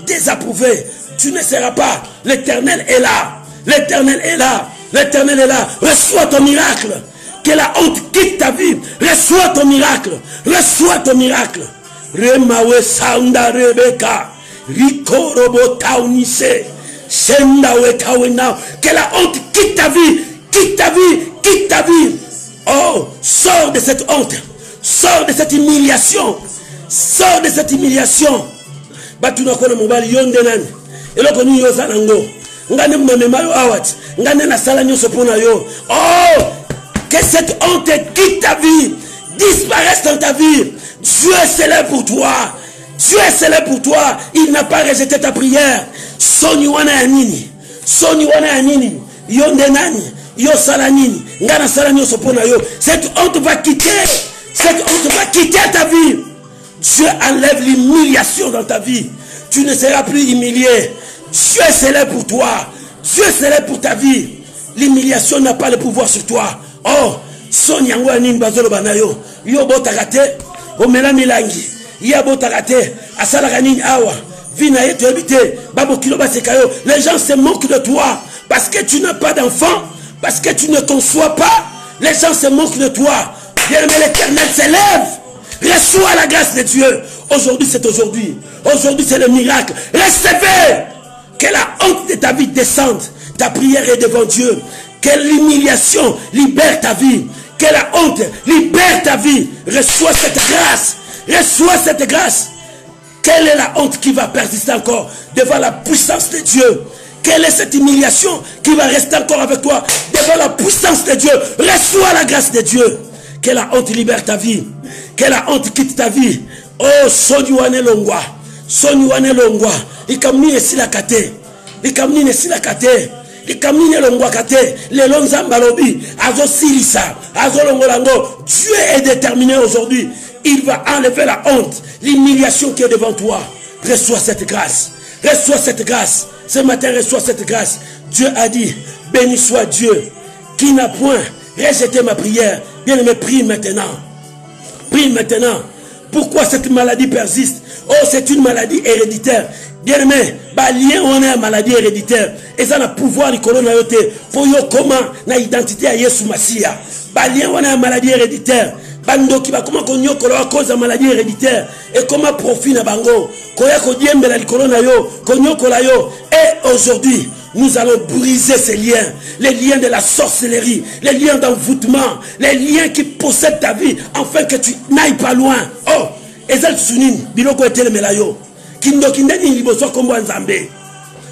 désapprouvé. Tu ne seras pas. L'Éternel est là. L'Éternel est là. L'Éternel est là. Reçois ton miracle. Que la honte quitte ta vie. Reçois ton miracle. Reçois ton miracle. Remawe saunda rebeka. Riko robo taunise. Sendawe tawena. Que la honte quitte ta vie. Quitte ta vie. Quitte ta vie. Oh, sors de cette honte. Sors de cette humiliation. Sors de cette humiliation. Batuna kona mobali yonde nani. Eloko ni yoza nango. Ngane mmemayo awat. Ngane na sala nyoso pona yo. Oh, que cette honte quitte ta vie, disparaisse dans ta vie. Dieu est célèbre pour toi. Dieu est célèbre pour toi. Il n'a pas rejeté ta prière. Soni wana anini. Soni wana anini. Yonde nani. Yo sala nini. Ngana sala nyoso pona yo. Cette honte va quitter. Cette honte va quitter ta vie. Dieu enlève l'humiliation dans ta vie. Tu ne seras plus humilié. Dieu est célèbre pour toi. Dieu est célèbre pour ta vie. L'humiliation n'a pas le pouvoir sur toi. Oh, son yango anin bazolo banayo. Yo botakate, omela milangi. Ya botakate, asala kanini awa. Vina yeto habité, babo kilo basekayo. Les gens se moquent de toi parce que tu n'as pas d'enfant, parce que tu ne conçois pas. Les gens se moquent de toi. Bien-aimé, l'Éternel s'élève. Reçois la grâce de Dieu. Aujourd'hui, c'est aujourd'hui. Aujourd'hui, c'est le miracle. Recevez. Que la honte de ta vie descende. Ta prière est devant Dieu. Que l'humiliation libère ta vie. Que la honte libère ta vie. Reçois cette grâce. Reçois cette grâce. Quelle est la honte qui va persister encore devant la puissance de Dieu? Quelle est cette humiliation qui va rester encore avec toi devant la puissance de Dieu? Reçois la grâce de Dieu. Que la honte libère ta vie. Que la honte quitte ta vie. Oh, Sonyuane Longwa. Sonyuane Longwa. Ikamni esila kate. Ikamni esila kate. Ikamni Longwa kate. Le lonzamba lobi. Azo silisa. Azo longolango. Dieu est déterminé aujourd'hui. Il va enlever la honte. L'humiliation qui est devant toi. Reçois cette grâce. Reçois cette grâce. Ce matin, reçois cette grâce. Dieu a dit, béni soit Dieu qui n'a point rejeté ma prière. Bien aimé, prie maintenant. Prie maintenant. Pourquoi cette maladie persiste? Oh, c'est une maladie héréditaire. Bien aimé, lien on a une maladie héréditaire. Et ça n'a pouvoir du corona yote. Pour yo comment na identité à Yesu Masia. Lien on a une maladie héréditaire. Bando qui va comment qu'on yokolo à cause de maladie héréditaire. Et comment profit na bango. Koya ko diembe la corona yo. Konyokola yo. Et aujourd'hui, nous allons briser ces liens. Les liens de la sorcellerie. Les liens d'envoûtement. Les liens qui possèdent ta vie. Afin que tu n'ailles pas loin. Oh, ezal sunin. Biloko etele melayo. Kindo kindeni liboso kombo nzambe.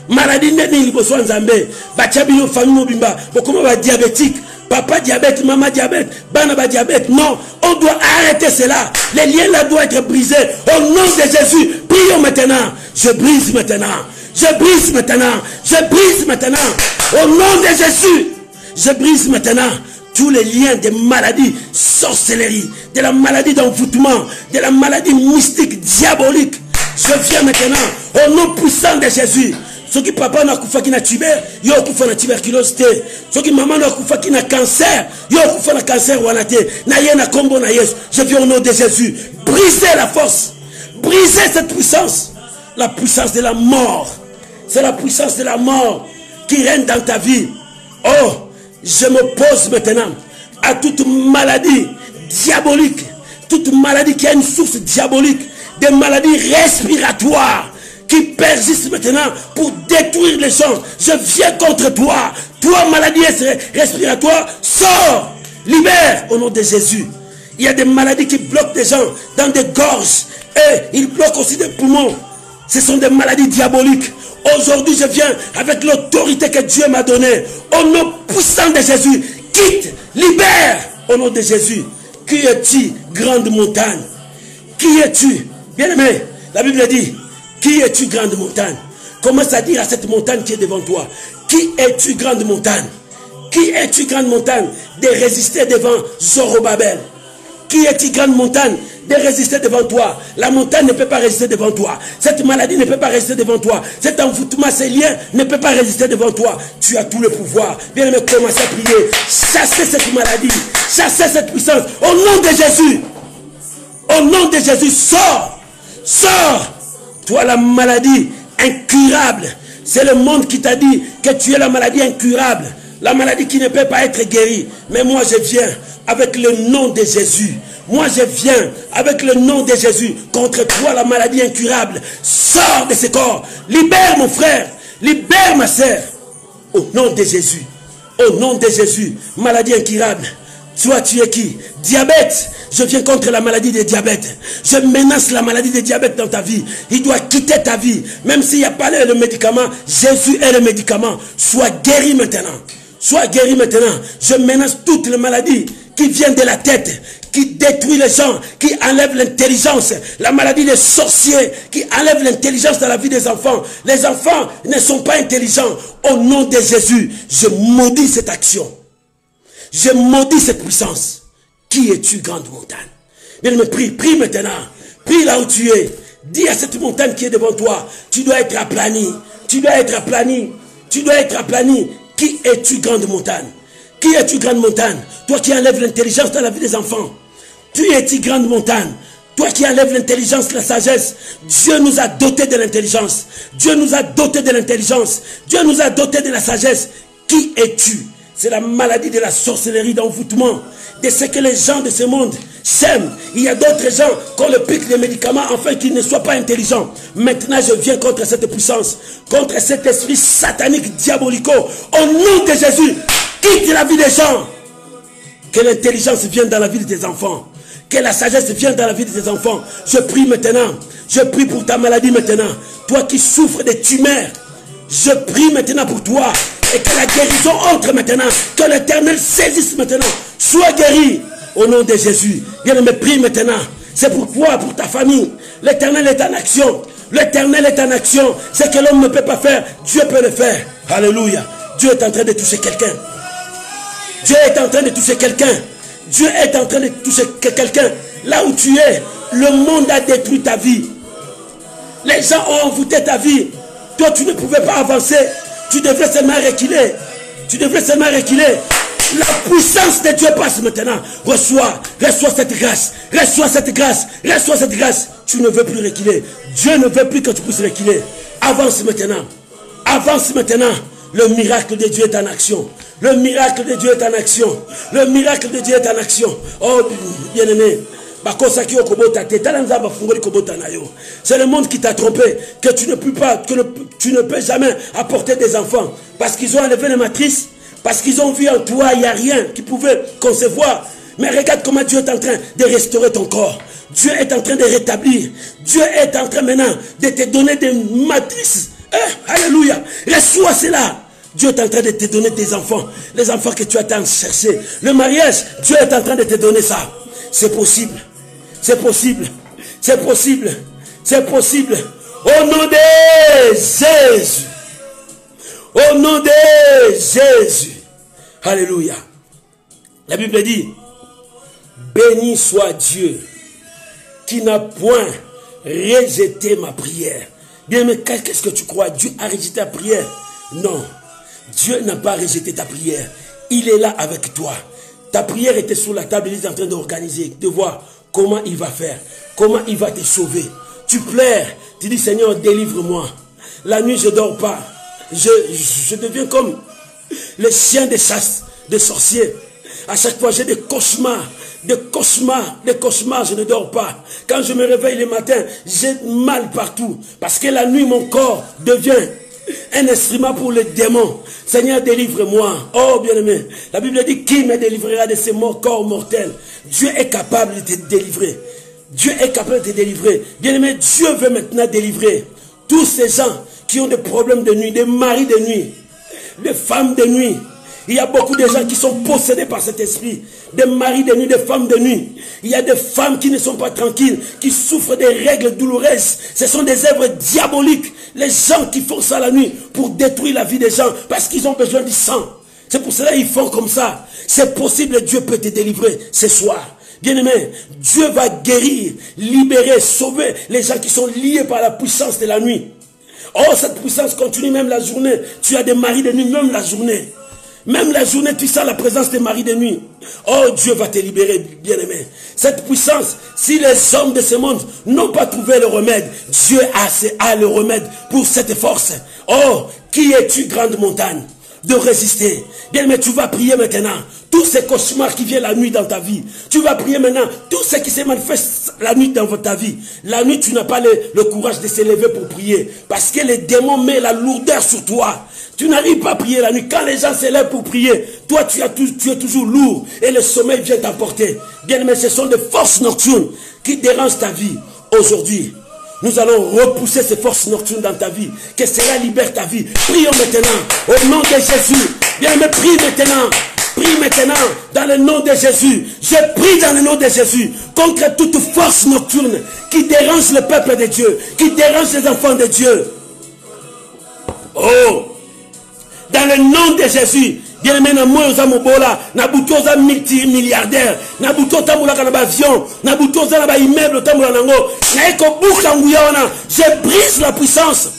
Maladie ndeni liboso nzambe. Bachabino famille mobimba. Bokoma ba diabétique. Papa diabète, maman diabète, banaba diabète. Non, on doit arrêter cela. Les liens là doivent être brisés. Au nom de Jésus, prions maintenant. Je brise maintenant. Je brise maintenant. Je brise maintenant. Au nom de Jésus, je brise maintenant tous les liens de maladies, sorcellerie, de la maladie d'envoûtement, de la maladie mystique, diabolique. Je viens maintenant au nom puissant de Jésus. Ceux qui papa n'a kufa qui na tuber, yo kufa na tuberculose. Ceux qui maman n'a kufa qui na cancer, yo kufa na cancer wanate. Na yena kombo na Yesu. Je viens au nom de Jésus. Briser la force. Briser cette puissance. La puissance de la mort. C'est la puissance de la mort qui règne dans ta vie. Oh, je m'oppose maintenant à toute maladie diabolique. Toute maladie qui a une source diabolique. Des maladies respiratoires qui persiste maintenant pour détruire les gens. Je viens contre toi. Toi, maladie respiratoire, sors, libère au nom de Jésus. Il y a des maladies qui bloquent des gens dans des gorges. Et ils bloquent aussi des poumons. Ce sont des maladies diaboliques. Aujourd'hui, je viens avec l'autorité que Dieu m'a donnée. Au nom puissant de Jésus, quitte, libère au nom de Jésus. Qui es-tu, grande montagne? Qui es-tu? Bien-aimé, la Bible dit, qui es-tu, grande montagne? Commence à dire à cette montagne qui est devant toi. Qui es-tu, grande montagne? Qui es-tu, grande montagne, de résister devant Zorobabel? Qui es-tu, grande montagne, de résister devant toi? La montagne ne peut pas résister devant toi. Cette maladie ne peut pas résister devant toi. Cet envoûtement, ces liens ne peut pas résister devant toi. Tu as tout le pouvoir. Bien-aimé, commence à prier. Chassez cette maladie. Chassez cette puissance. Au nom de Jésus. Au nom de Jésus, sors. Sors. Toi, la maladie incurable. C'est le monde qui t'a dit que tu es la maladie incurable. La maladie qui ne peut pas être guérie. Mais moi, je viens avec le nom de Jésus. Moi, je viens avec le nom de Jésus contre toi, la maladie incurable. Sors de ce corps. Libère mon frère. Libère ma sœur. Au nom de Jésus. Au nom de Jésus. Maladie incurable. Toi, tu es qui? Diabète. Je viens contre la maladie de diabète. Je menace la maladie de diabète dans ta vie. Il doit quitter ta vie. Même s'il n'y a pas le médicament, Jésus est le médicament. Sois guéri maintenant. Sois guéri maintenant. Je menace toutes les maladies qui viennent de la tête, qui détruit les gens, qui enlève l'intelligence. La maladie des sorciers qui enlève l'intelligence dans la vie des enfants. Les enfants ne sont pas intelligents. Au nom de Jésus, je maudis cette action. Je maudis cette puissance. Qui es-tu, grande montagne? Bien, me prie, prie maintenant. Prie là où tu es. Dis à cette montagne qui est devant toi, tu dois être aplani. Tu dois être aplani. Tu dois être aplani. Qui es-tu, grande montagne? Qui es-tu, grande montagne? Toi qui enlèves l'intelligence dans la vie des enfants. Tu es-tu, grande montagne? Toi qui enlèves l'intelligence, la sagesse. Dieu nous a dotés de l'intelligence. Dieu nous a dotés de l'intelligence. Dieu nous a dotés de la sagesse. Qui es-tu? C'est la maladie de la sorcellerie, d'envoûtement, de ce que les gens de ce monde s'aiment. Il y a d'autres gens qu'on leur pique des médicaments afin qu'ils ne soient pas intelligents. Maintenant, je viens contre cette puissance, contre cet esprit satanique, diabolico. Au nom de Jésus, quitte la vie des gens. Que l'intelligence vienne dans la vie de tes enfants. Que la sagesse vienne dans la vie de tes enfants. Je prie maintenant. Je prie pour ta maladie maintenant. Toi qui souffres de tumeurs. Je prie maintenant pour toi. Et que la guérison entre maintenant. Que l'Éternel saisisse maintenant. Sois guéri. Au nom de Jésus. Bien-aimé, prie maintenant. C'est pour toi, pour ta famille. L'Éternel est en action. L'Éternel est en action. Ce que l'homme ne peut pas faire, Dieu peut le faire. Alléluia. Dieu est en train de toucher quelqu'un. Dieu est en train de toucher quelqu'un. Dieu est en train de toucher quelqu'un. Là où tu es, le monde a détruit ta vie. Les gens ont envoûté ta vie. Toi, tu ne pouvais pas avancer. Tu devrais seulement reculer. Tu devrais seulement reculer. La puissance de Dieu passe maintenant. Reçois cette grâce. Reçois cette grâce. Reçois cette grâce. Tu ne veux plus reculer. Dieu ne veut plus que tu puisses reculer. Avance maintenant. Avance maintenant. Le miracle de Dieu est en action. Le miracle de Dieu est en action. Le miracle de Dieu est en action. Oh, bien-aimé. C'est le monde qui t'a trompé. Que tu ne peux pas, que tu ne peux jamais apporter des enfants. Parce qu'ils ont enlevé les matrices. Parce qu'ils ont vu en toi, il n'y a rien qui pouvait concevoir. Mais regarde comment Dieu est en train de restaurer ton corps. Dieu est en train de rétablir. Dieu est en train maintenant de te donner des matrices. Alléluia. Reçois cela. Dieu est en train de te donner tes enfants. Les enfants que tu attends chercher. Le mariage, Dieu est en train de te donner ça. C'est possible. C'est possible. C'est possible. C'est possible. Au nom de Jésus. Au nom de Jésus. Alléluia. La Bible dit, béni soit Dieu qui n'a point rejeté ma prière. Bien, mais qu'est-ce que tu crois? Dieu a rejeté ta prière? Non. Dieu n'a pas rejeté ta prière. Il est là avec toi. Ta prière était sur la table. Il est en train d'organiser, de voir comment il va faire. Comment il va te sauver. Tu pleures. Tu dis, Seigneur, délivre-moi. La nuit, je ne dors pas. Je deviens comme les chiens de chasse, des sorciers. À chaque fois, j'ai des cauchemars. Des cauchemars, je ne dors pas. Quand je me réveille le matin, j'ai mal partout. Parce que la nuit, mon corps devient un instrument pour les démons. Seigneur, délivre-moi. Oh, bien-aimé, la Bible dit, qui me délivrera de ces corps mortels? Dieu est capable de te délivrer. Dieu est capable de te délivrer. Bien-aimé, Dieu veut maintenant délivrer tous ces gens qui ont des problèmes de nuit, des maris de nuit, des femmes de nuit. Il y a beaucoup de gens qui sont possédés par cet esprit. Des maris de nuit, des femmes de nuit. Il y a des femmes qui ne sont pas tranquilles, qui souffrent des règles douloureuses. Ce sont des œuvres diaboliques. Les gens qui font ça la nuit pour détruire la vie des gens parce qu'ils ont besoin du sang. C'est pour cela qu'ils font comme ça. C'est possible, Dieu peut te délivrer ce soir. Bien-aimé, Dieu va guérir, libérer, sauver les gens qui sont liés par la puissance de la nuit. Oh, cette puissance continue même la journée. Tu as des maris de nuit, même la journée. Même la journée, tu sens la présence des maris de nuit. Oh, Dieu va te libérer, bien-aimé. Cette puissance, si les hommes de ce monde n'ont pas trouvé le remède, Dieu a le remède pour cette force. Oh, qui es-tu, grande montagne, de résister? Bien-aimé, tu vas prier maintenant. Tous ces cauchemars qui viennent la nuit dans ta vie. Tu vas prier maintenant. Tout ce qui se manifeste la nuit dans ta vie. La nuit, tu n'as pas le courage de se lever pour prier. Parce que les démons mettent la lourdeur sur toi. Tu n'arrives pas à prier la nuit. Quand les gens se lèvent pour prier, toi, tu es toujours lourd. Et le sommeil vient t'emporter. Bien aimé, ce sont des forces nocturnes qui dérangent ta vie. Aujourd'hui, nous allons repousser ces forces nocturnes dans ta vie. Que cela libère ta vie. Prions maintenant. Au nom de Jésus. Bien aimé, prie maintenant. Prie maintenant dans le nom de Jésus. Je prie dans le nom de Jésus contre toute force nocturne qui dérange le peuple de Dieu, qui dérange les enfants de Dieu. Oh, dans le nom de Jésus. Bien-aimé, Nabutoza multimilliardaire, Nabutoza avion, Nabutoza immeuble, je brise la puissance.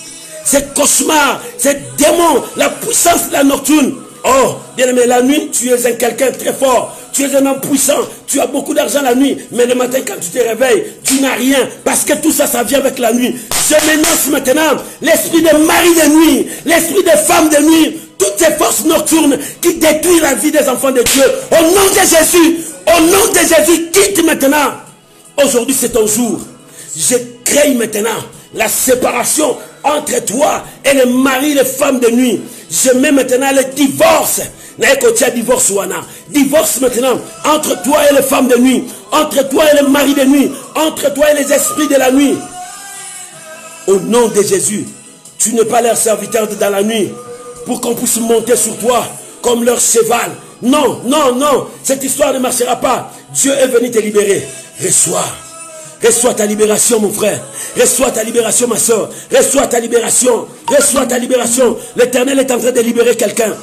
ces cauchemars, ces démons, la puissance de la nocturne. Oh, bien-aimé, la nuit, tu es un quelqu'un très fort. Tu es un homme puissant. Tu as beaucoup d'argent la nuit. Mais le matin, quand tu te réveilles, tu n'as rien. Parce que tout ça, ça vient avec la nuit. Je m'énonce maintenant l'esprit de mari de nuit, l'esprit de femme de nuit, toutes ces forces nocturnes qui détruisent la vie des enfants de Dieu. Au nom de Jésus, au nom de Jésus, quitte maintenant. Aujourd'hui, c'est ton jour. Je crée maintenant la séparation entre toi et le mari, les femmes de nuit. Je mets maintenant le divorce. Divorce maintenant entre toi et les femmes de nuit, entre toi et le mari de nuit, entre toi et les esprits de la nuit. Au nom de Jésus, tu n'es pas leur serviteur dans la nuit pour qu'on puisse monter sur toi comme leur cheval. Non, non, non, cette histoire ne marchera pas. Dieu est venu te libérer. Reçois. Reçois ta libération, mon frère. Reçois ta libération, ma soeur. Reçois ta libération. Reçois ta libération. L'Éternel est en train de libérer quelqu'un.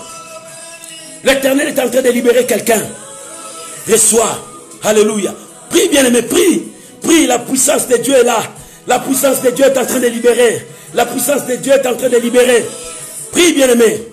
L'Éternel est en train de libérer quelqu'un. Reçois. Alléluia. Prie, bien-aimé, prie. Prie, la puissance de Dieu est là. La puissance de Dieu est en train de libérer. La puissance de Dieu est en train de libérer. Prie, bien-aimé.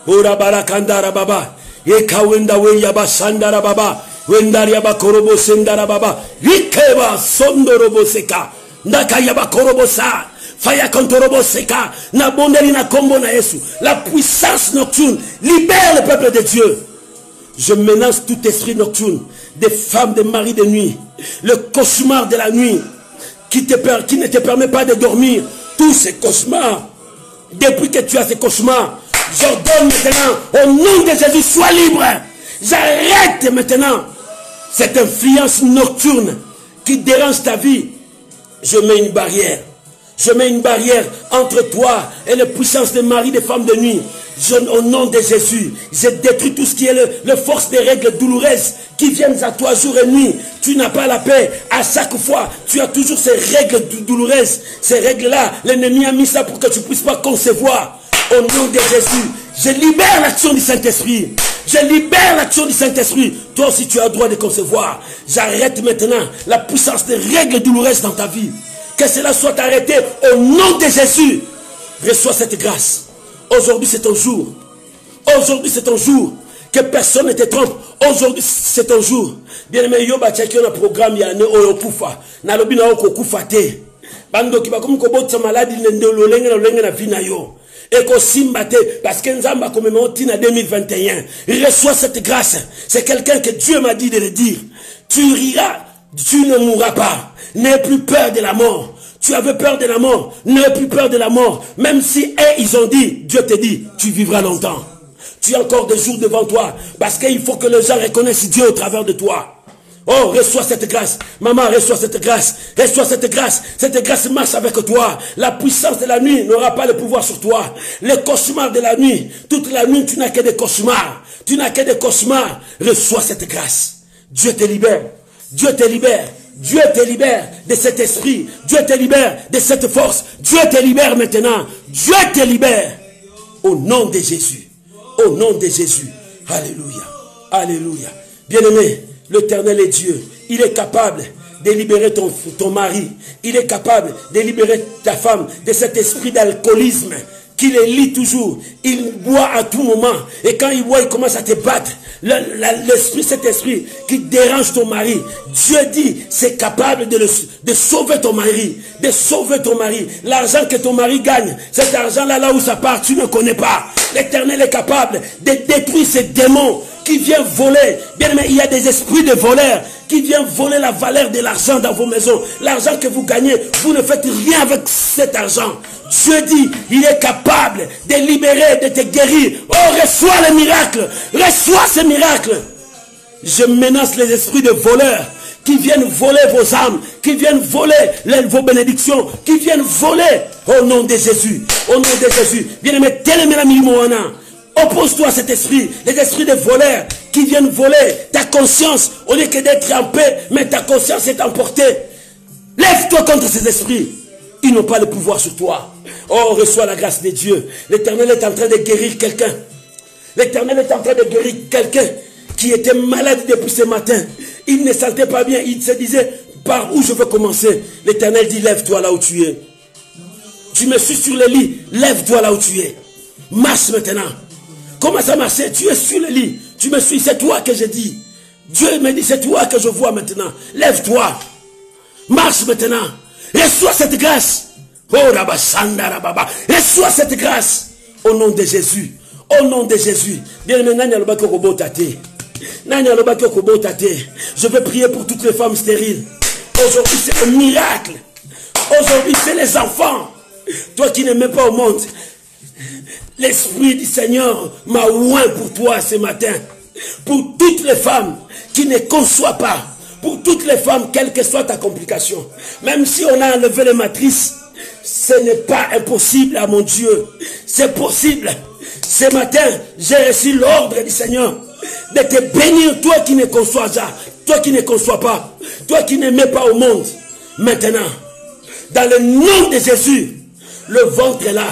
Ora barakandara baba. Yekawenda weyaba sandara baba. Wendaria korobo sendara baba. Rikeba sondorobo seka. Nakayaba korobo sa. Faya kontorobo seka. Na bondeli na kombo na Yesu. La puissance nocturne libère le peuple de Dieu. Je menace tout esprit nocturne, des femmes, des maris de nuit, le cauchemar de la nuit qui ne te permet pas de dormir. Tous ces cauchemars, depuis que tu as ces cauchemars, j'ordonne maintenant, au nom de Jésus, sois libre. J'arrête maintenant cette influence nocturne qui dérange ta vie. Je mets une barrière. Je mets une barrière entre toi et les puissances des maris, des femmes de nuit. Au nom de Jésus, je détruis tout ce qui est le force des règles douloureuses qui viennent à toi jour et nuit. Tu n'as pas la paix. À chaque fois, tu as toujours ces règles douloureuses. Ces règles-là, l'ennemi a mis ça pour que tu ne puisses pas concevoir. Au nom de Jésus, je libère l'action du Saint-Esprit. Je libère l'action du Saint-Esprit. Toi aussi, tu as le droit de concevoir. J'arrête maintenant la puissance des règles douloureuses dans ta vie. Que cela soit arrêté au nom de Jésus. Reçois cette grâce. Aujourd'hui, c'est ton jour. Aujourd'hui, c'est ton jour. Que personne ne te trompe. Aujourd'hui, c'est ton jour. Bien-aimé, yoba tchaki on programme ya ne oyokufa. Na lobi na okokufa te. Bando ki bakomi kobotsa maladi lolenge na lolenge na vina yo. Eko simba te parce que nzamba commémore tina 2021. Reçois cette grâce. C'est quelqu'un que Dieu m'a dit de le dire. Tu riras, tu ne mourras pas. N'aie plus peur de la mort. Tu avais peur de la mort. N'aie plus peur de la mort. Même si ils ont dit, Dieu te dit, tu vivras longtemps. Tu as encore des jours devant toi. Parce qu'il faut que les gens reconnaissent Dieu au travers de toi. Oh, reçois cette grâce. Maman, reçois cette grâce. Reçois cette grâce. Cette grâce marche avec toi. La puissance de la nuit n'aura pas le pouvoir sur toi. Les cauchemars de la nuit. Toute la nuit, tu n'as que des cauchemars. Tu n'as que des cauchemars. Reçois cette grâce. Dieu te libère. Dieu te libère. Dieu te libère de cet esprit. Dieu te libère de cette force. Dieu te libère maintenant. Dieu te libère. Au nom de Jésus. Au nom de Jésus. Alléluia. Alléluia. Bien-aimé, l'Éternel est Dieu. Il est capable de libérer ton mari. Il est capable de libérer ta femme de cet esprit d'alcoolisme qui les lie toujours. Il boit à tout moment. Et quand il boit, il commence à te battre. Cet esprit qui dérange ton mari. Dieu dit, c'est capable de sauver ton mari. De sauver ton mari. L'argent que ton mari gagne, cet argent-là, là où ça part, tu ne connais pas. L'Éternel est capable de détruire ces démons qui viennent voler. Bien aimé, il y a des esprits de voleurs qui viennent voler la valeur de l'argent dans vos maisons. L'argent que vous gagnez, vous ne faites rien avec cet argent. Dieu dit, il est capable de libérer, de te guérir. Oh, reçois le miracle. Reçois ce miracle. Je menace les esprits de voleurs qui viennent voler vos âmes, qui viennent voler vos bénédictions, qui viennent voler au nom de Jésus. Au nom de Jésus. Bien-aimé, oppose-toi à cet esprit, les esprits de voleurs qui viennent voler ta conscience. Au lieu que d'être en paix, mais ta conscience est emportée. Lève-toi contre ces esprits. Ils n'ont pas le pouvoir sur toi. Oh, reçois la grâce de Dieu. L'Éternel est en train de guérir quelqu'un. L'Éternel est en train de guérir quelqu'un qui était malade depuis ce matin. Il ne sentait pas bien. Il se disait, par où je veux commencer? L'Éternel dit, lève-toi là où tu es. Tu me suis sur le lit. Lève-toi là où tu es. Marche maintenant. Comment ça marche? Tu es sur le lit. Tu me suis. C'est toi que je dis. Dieu me dit, c'est toi que je vois maintenant. Lève-toi. Marche maintenant. Reçois cette grâce. Oh, Rabashanda Rababa. Reçois cette grâce. Au nom de Jésus. Au nom de Jésus. Bien maintenant, je vais prier pour toutes les femmes stériles. Aujourd'hui, c'est un miracle. Aujourd'hui, c'est les enfants. Toi qui n'aimais pas au monde. L'Esprit du Seigneur m'a oint pour toi ce matin. Pour toutes les femmes qui ne conçoivent pas. Pour toutes les femmes, quelle que soit ta complication. Même si on a enlevé les matrices, ce n'est pas impossible à mon Dieu. C'est possible. Ce matin, j'ai reçu l'ordre du Seigneur de te bénir, toi qui ne conçois pas, toi qui ne conçois pas, toi qui n'aimais pas au monde. Maintenant, dans le nom de Jésus, le ventre est là,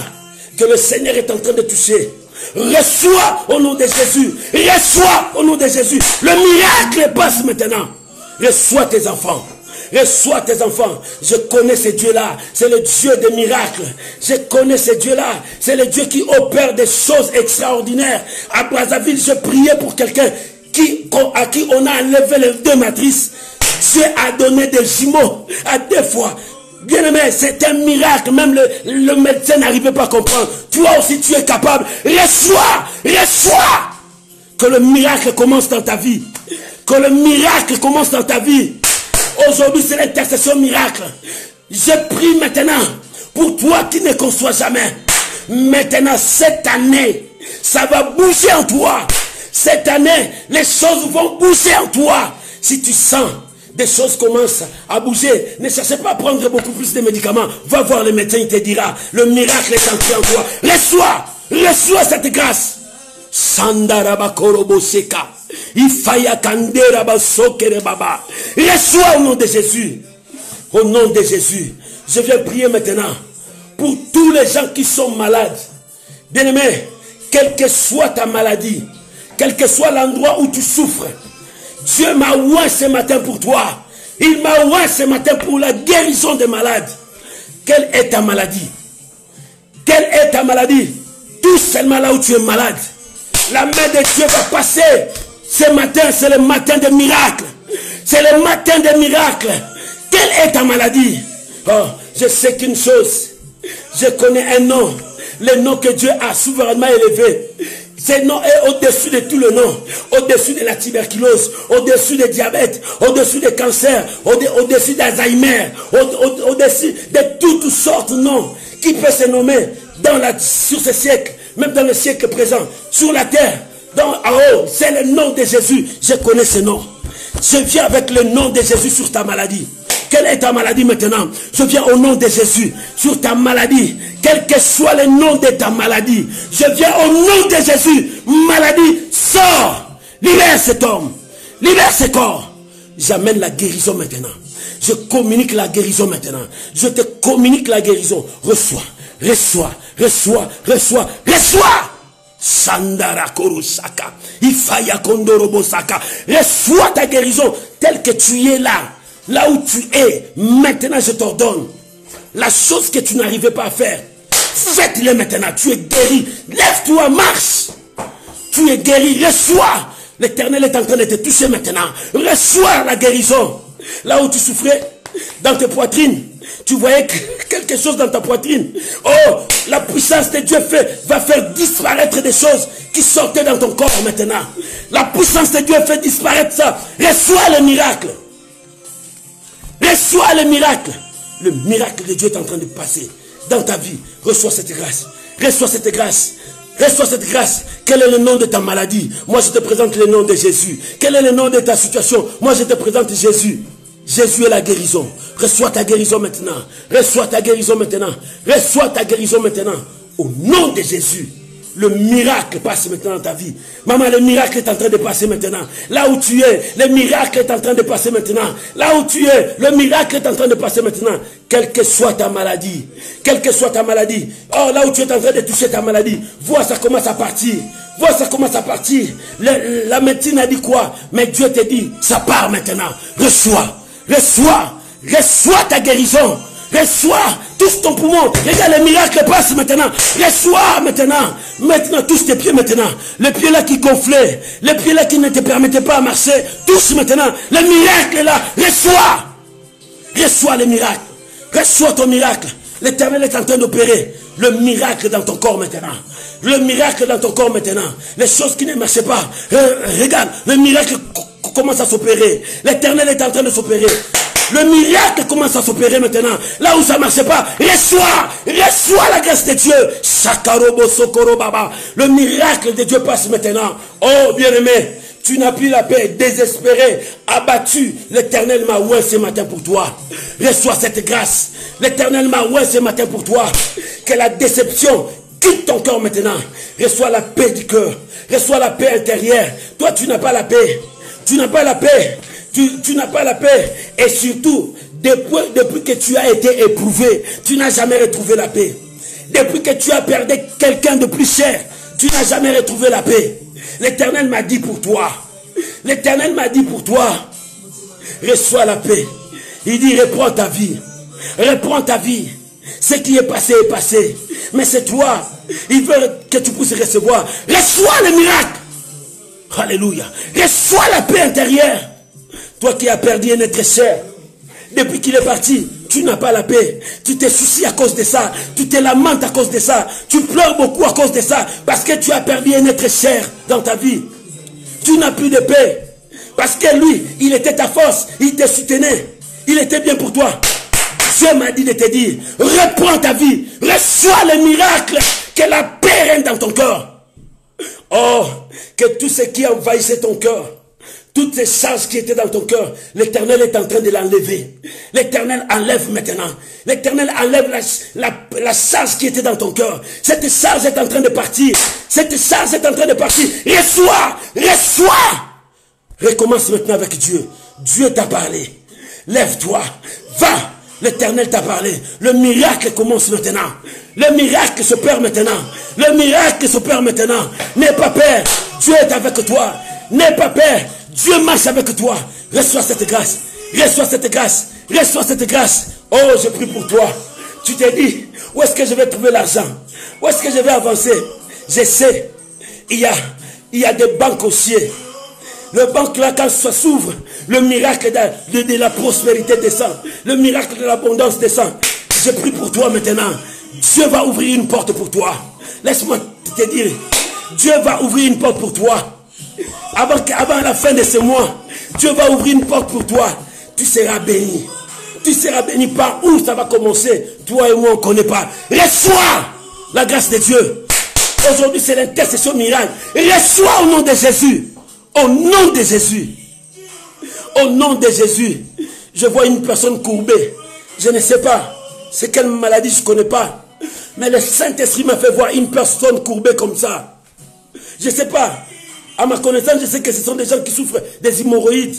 que le Seigneur est en train de toucher. Reçois au nom de Jésus. Reçois au nom de Jésus. Le miracle passe maintenant. Reçois tes enfants. Reçois tes enfants. Je connais ce Dieu-là. C'est le Dieu des miracles. Je connais ce Dieu-là. C'est le Dieu qui opère des choses extraordinaires. À Brazzaville, je priais pour quelqu'un à qui on a enlevé les deux matrices. Dieu a donné des jumeaux à 2 fois. Bien-aimé, c'est un miracle. Même le médecin n'arrivait pas à comprendre. Toi aussi, tu es capable. Reçois. Reçois. Que le miracle commence dans ta vie. Que le miracle commence dans ta vie. Aujourd'hui, c'est l'intercession miracle. Je prie maintenant pour toi qui ne conçois jamais. Maintenant, cette année, ça va bouger en toi. Cette année, les choses vont bouger en toi. Si tu sens des choses commencent à bouger, ne cherchez pas à prendre beaucoup plus de médicaments. Va voir le médecin, il te dira, le miracle est entré en toi. Reçois cette grâce. Sandaraba korobo seka. Ifaya kandera ba sokere baba. Reçois au nom de Jésus. Au nom de Jésus. Je viens prier maintenant pour tous les gens qui sont malades. Bien-aimé, quelle que soit ta maladie, quel que soit l'endroit où tu souffres, Dieu m'a oint ce matin pour toi. Il m'a oint ce matin pour la guérison des malades. Quelle est ta maladie? Quelle est ta maladie? Tout seulement là où tu es malade. La main de Dieu va passer. Ce matin, c'est le matin des miracles. C'est le matin des miracles. Quelle est ta maladie? Oh, je sais qu'une chose. Je connais un nom. Le nom que Dieu a souverainement élevé. Ce nom est au-dessus de tout le nom. Au-dessus de la tuberculose. Au-dessus du diabète. Au-dessus des cancers. Au-dessus d'Alzheimer. Au-dessus de toutes sortes de noms qui peuvent se nommer sur ce siècle. Même dans le siècle présent. Sur la terre. En haut. C'est le nom de Jésus. Je connais ce nom. Je viens avec le nom de Jésus sur ta maladie. Quelle est ta maladie maintenant? Je viens au nom de Jésus sur ta maladie. Quel que soit le nom de ta maladie. Je viens au nom de Jésus. Maladie, sors. Libère cet homme. Libère ce corps. J'amène la guérison maintenant. Je communique la guérison maintenant. Je te communique la guérison. Reçois, reçois, reçois, reçois, reçois. Sandara Korosaka. Ifaya Kondorobosaka. Reçois ta guérison telle que tu es là. Là où tu es, maintenant je t'ordonne. La chose que tu n'arrivais pas à faire, faites-le maintenant. Tu es guéri. Lève-toi, marche. Tu es guéri. Reçois. L'Éternel est en train de te toucher maintenant. Reçois la guérison. Là où tu souffrais, dans tes poitrines, tu voyais quelque chose dans ta poitrine. Oh, la puissance de Dieu va faire disparaître des choses qui sortaient dans ton corps maintenant. La puissance de Dieu fait disparaître ça. Reçois le miracle. Reçois le miracle. Le miracle de Dieu est en train de passer dans ta vie. Reçois cette grâce. Reçois cette grâce. Reçois cette grâce. Quel est le nom de ta maladie? Moi je te présente le nom de Jésus. Quel est le nom de ta situation? Moi je te présente Jésus. Jésus est la guérison. Reçois ta guérison maintenant. Reçois ta guérison maintenant. Reçois ta guérison maintenant. Au nom de Jésus. Le miracle passe maintenant dans ta vie. Maman, le miracle est en train de passer maintenant. Là où tu es, le miracle est en train de passer maintenant. Là où tu es, le miracle est en train de passer maintenant. Quelle que soit ta maladie. Quelle que soit ta maladie. Oh, là où tu es en train de toucher ta maladie. Vois, ça commence à partir. Vois, ça commence à partir. La médecine a dit quoi? Mais Dieu te dit, ça part maintenant. Reçois. Reçois. Reçois ta guérison. Reçois touche ton poumon. Regarde, les miracles passent maintenant. Reçois maintenant. Maintenant, touche tes pieds maintenant. Les pieds là qui gonflaient, les pieds là qui ne te permettaient pas de marcher, touche maintenant. Le miracle est là. Reçois. Reçois le miracle. Reçois ton miracle. L'Éternel est en train d'opérer le miracle dans ton corps maintenant. Le miracle dans ton corps maintenant. Les choses qui ne marchaient pas. Regarde, le miracle commence à s'opérer. L'Éternel est en train de s'opérer. Le miracle commence à s'opérer maintenant. Là où ça ne marchait pas, reçois la grâce de Dieu. Sakarobo Sokoro Baba. Le miracle de Dieu passe maintenant. Oh bien-aimé, tu n'as plus la paix, désespéré, abattu. L'Éternel m'a oué ce matin pour toi. Reçois cette grâce. L'Éternel m'a oué ce matin pour toi. Que la déception quitte ton cœur maintenant. Reçois la paix du cœur. Reçois la paix intérieure. Toi, tu n'as pas la paix. Tu n'as pas la paix. Tu n'as pas la paix. Et surtout, depuis que tu as été éprouvé, tu n'as jamais retrouvé la paix. Depuis que tu as perdu quelqu'un de plus cher, tu n'as jamais retrouvé la paix. L'Éternel m'a dit pour toi. L'Éternel m'a dit pour toi. Reçois la paix. Il dit reprends ta vie. Reprends ta vie. Ce qui est passé est passé. Mais c'est toi. Il veut que tu puisses recevoir. Reçois le miracle. Alléluia. Reçois la paix intérieure. Toi qui as perdu un être cher. Depuis qu'il est parti, tu n'as pas la paix. Tu te soucies à cause de ça. Tu te lamentes à cause de ça. Tu pleures beaucoup à cause de ça. Parce que tu as perdu un être cher dans ta vie. Tu n'as plus de paix. Parce que lui, il était ta force. Il te soutenait. Il était bien pour toi. Dieu m'a dit de te dire, reprends ta vie. Reçois le miracle. Que la paix règne dans ton cœur. Oh, que tout ce qui envahissait ton cœur, toutes ces charges qui étaient dans ton cœur, l'Éternel est en train de l'enlever. L'Éternel enlève maintenant. L'Éternel enlève la charge qui était dans ton cœur. Cette charge est en train de partir. Cette charge est en train de partir. Reçois, reçois. Recommence maintenant avec Dieu. Dieu t'a parlé. Lève-toi, va. L'Éternel t'a parlé. Le miracle commence maintenant. Le miracle s'opère maintenant. Le miracle s'opère maintenant. N'aie pas peur. Dieu est avec toi. N'aie pas peur. Dieu marche avec toi. Reçois cette grâce. Reçois cette grâce. Reçois cette grâce. Oh, je prie pour toi. Tu t'es dit, où est-ce que je vais trouver l'argent? Où est-ce que je vais avancer? Je sais. Il y a des banques au ciel. Le banque là, quand ça s'ouvre, le miracle de la prospérité descend. Le miracle de l'abondance descend. Je prie pour toi maintenant. Dieu va ouvrir une porte pour toi. Laisse-moi te dire. Dieu va ouvrir une porte pour toi. Avant la fin de ce mois, Dieu va ouvrir une porte pour toi. Tu seras béni. Tu seras béni. Par où ça va commencer? Toi et moi, on ne connaît pas. Reçois la grâce de Dieu. Aujourd'hui, c'est l'intercession miracle. Reçois au nom de Jésus. Au nom de Jésus. Au nom de Jésus. Je vois une personne courbée. Je ne sais pas. C'est quelle maladie, je ne connais pas. Mais le Saint-Esprit m'a fait voir une personne courbée comme ça. Je ne sais pas. À ma connaissance, je sais que ce sont des gens qui souffrent des hémorroïdes.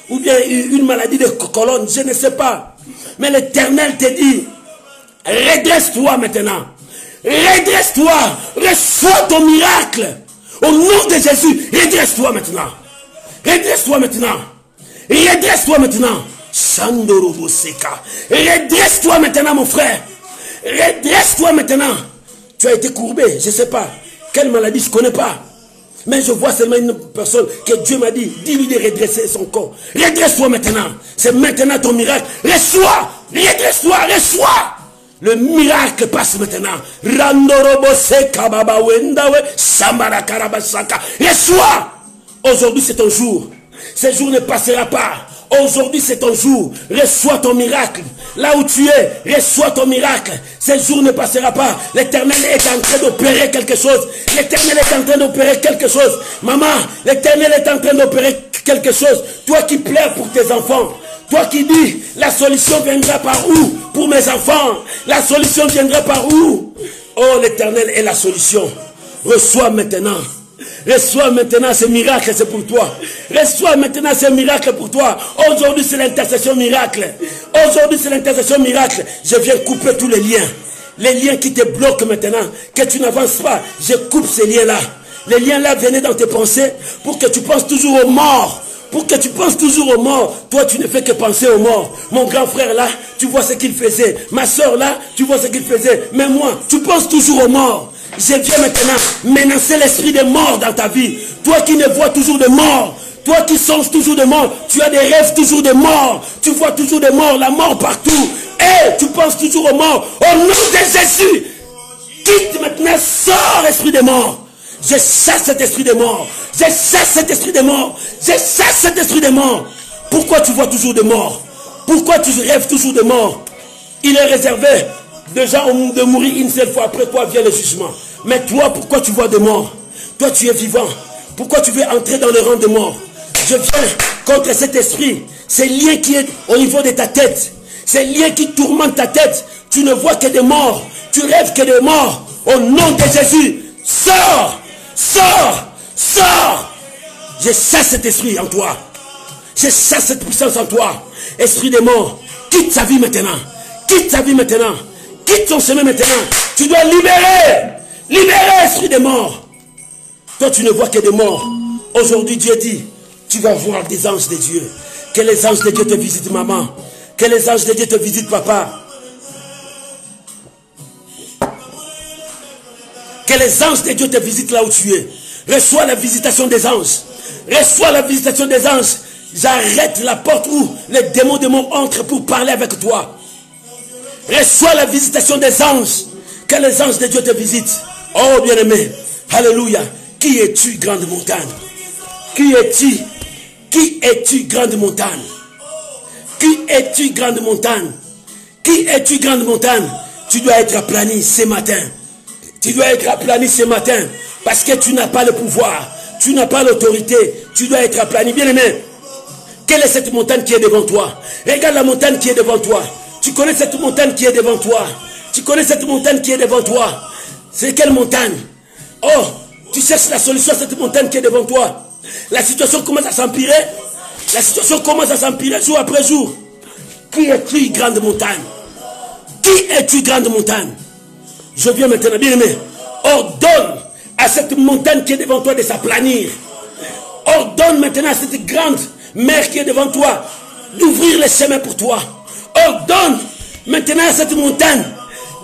Ou bien une maladie de colonne. Je ne sais pas. Mais l'Éternel te dit, redresse-toi maintenant. Redresse-toi. Reçois ton miracle. Au nom de Jésus, redresse-toi maintenant. Redresse-toi maintenant. Redresse-toi maintenant. Redresse-toi maintenant, mon frère. Redresse-toi maintenant. Tu as été courbé, je ne sais pas. Quelle maladie, je ne connais pas. Mais je vois seulement une personne que Dieu m'a dit, dis-lui de redresser son corps. Redresse-toi maintenant. C'est maintenant ton miracle. Reçois. Redresse-toi, reçois. Le miracle passe maintenant. Reçois. Aujourd'hui c'est ton jour. Ce jour ne passera pas. Aujourd'hui c'est ton jour. Reçois ton miracle. Là où tu es, reçois ton miracle. Ce jour ne passera pas. L'Éternel est en train d'opérer quelque chose. L'Éternel est en train d'opérer quelque chose. Maman, l'Éternel est en train d'opérer quelque chose. Toi qui pleures pour tes enfants. Toi qui dis, la solution viendra par où? Pour mes enfants. La solution viendra par où? Oh, l'Éternel est la solution. Reçois maintenant. Reçois maintenant ce miracle, c'est pour toi. Reçois maintenant ce miracle pour toi. Aujourd'hui, c'est l'intercession miracle. Aujourd'hui, c'est l'intercession miracle. Je viens couper tous les liens. Les liens qui te bloquent maintenant, que tu n'avances pas. Je coupe ces liens-là. Les liens-là venaient dans tes pensées pour que tu penses toujours aux morts. Pour que tu penses toujours aux morts. Toi, tu ne fais que penser aux morts. Mon grand frère là, tu vois ce qu'il faisait. Ma soeur là, tu vois ce qu'il faisait. Mais moi, tu penses toujours aux morts. Je viens maintenant menacer l'esprit des morts dans ta vie. Toi qui ne vois toujours de morts. Toi qui songes toujours de mort, tu as des rêves toujours de mort, tu vois toujours de mort, la mort partout, et tu penses toujours aux morts. Au nom de Jésus, quitte maintenant, sors esprit de mort. Je chasse cet esprit de mort. Je chasse cet esprit de mort. Je chasse cet esprit de mort. Pourquoi tu vois toujours de mort? Pourquoi tu rêves toujours de mort? Il est réservé de gens de mourir une seule fois, après quoi vient le jugement. Mais toi, pourquoi tu vois de mort? Toi, tu es vivant. Pourquoi tu veux entrer dans le rang de mort? Je viens contre cet esprit, ce lien qui est au niveau de ta tête, ce lien qui tourmente ta tête. Tu ne vois que des morts, tu rêves que des morts. Au nom de Jésus, sors, sors, sors. Je chasse cet esprit en toi. Je chasse cette puissance en toi. Esprit des morts, quitte sa vie maintenant. Quitte sa vie maintenant. Quitte son chemin maintenant. Tu dois libérer. Libérer esprit des morts. Toi, tu ne vois que des morts. Aujourd'hui, Dieu dit, tu vas voir des anges de Dieu. Que les anges de Dieu te visitent, maman. Que les anges de Dieu te visitent, papa. Que les anges de Dieu te visitent là où tu es. Reçois la visitation des anges. Reçois la visitation des anges. J'arrête la porte où les démons entrent pour parler avec toi. Reçois la visitation des anges. Que les anges de Dieu te visitent. Oh bien-aimé. Alléluia. Qui es-tu, grande montagne? Qui es-tu? Qui es-tu, grande montagne? Qui es-tu, grande montagne? Qui es-tu, grande montagne? Tu dois être aplani ce matin. Tu dois être aplani ce matin. Parce que tu n'as pas le pouvoir. Tu n'as pas l'autorité. Tu dois être aplani. Bien-aimé, quelle est cette montagne qui est devant toi? Regarde la montagne qui est devant toi. Tu connais cette montagne qui est devant toi. Tu connais cette montagne qui est devant toi. C'est quelle montagne? Oh, tu cherches la solution à cette montagne qui est devant toi. La situation commence à s'empirer. La situation commence à s'empirer jour après jour. Qui es-tu, grande montagne? Qui es-tu, grande montagne? Je viens maintenant, bien aimé. Ordonne à cette montagne qui est devant toi de s'aplanir. Ordonne maintenant à cette grande mer qui est devant toi d'ouvrir les chemins pour toi. Ordonne maintenant à cette montagne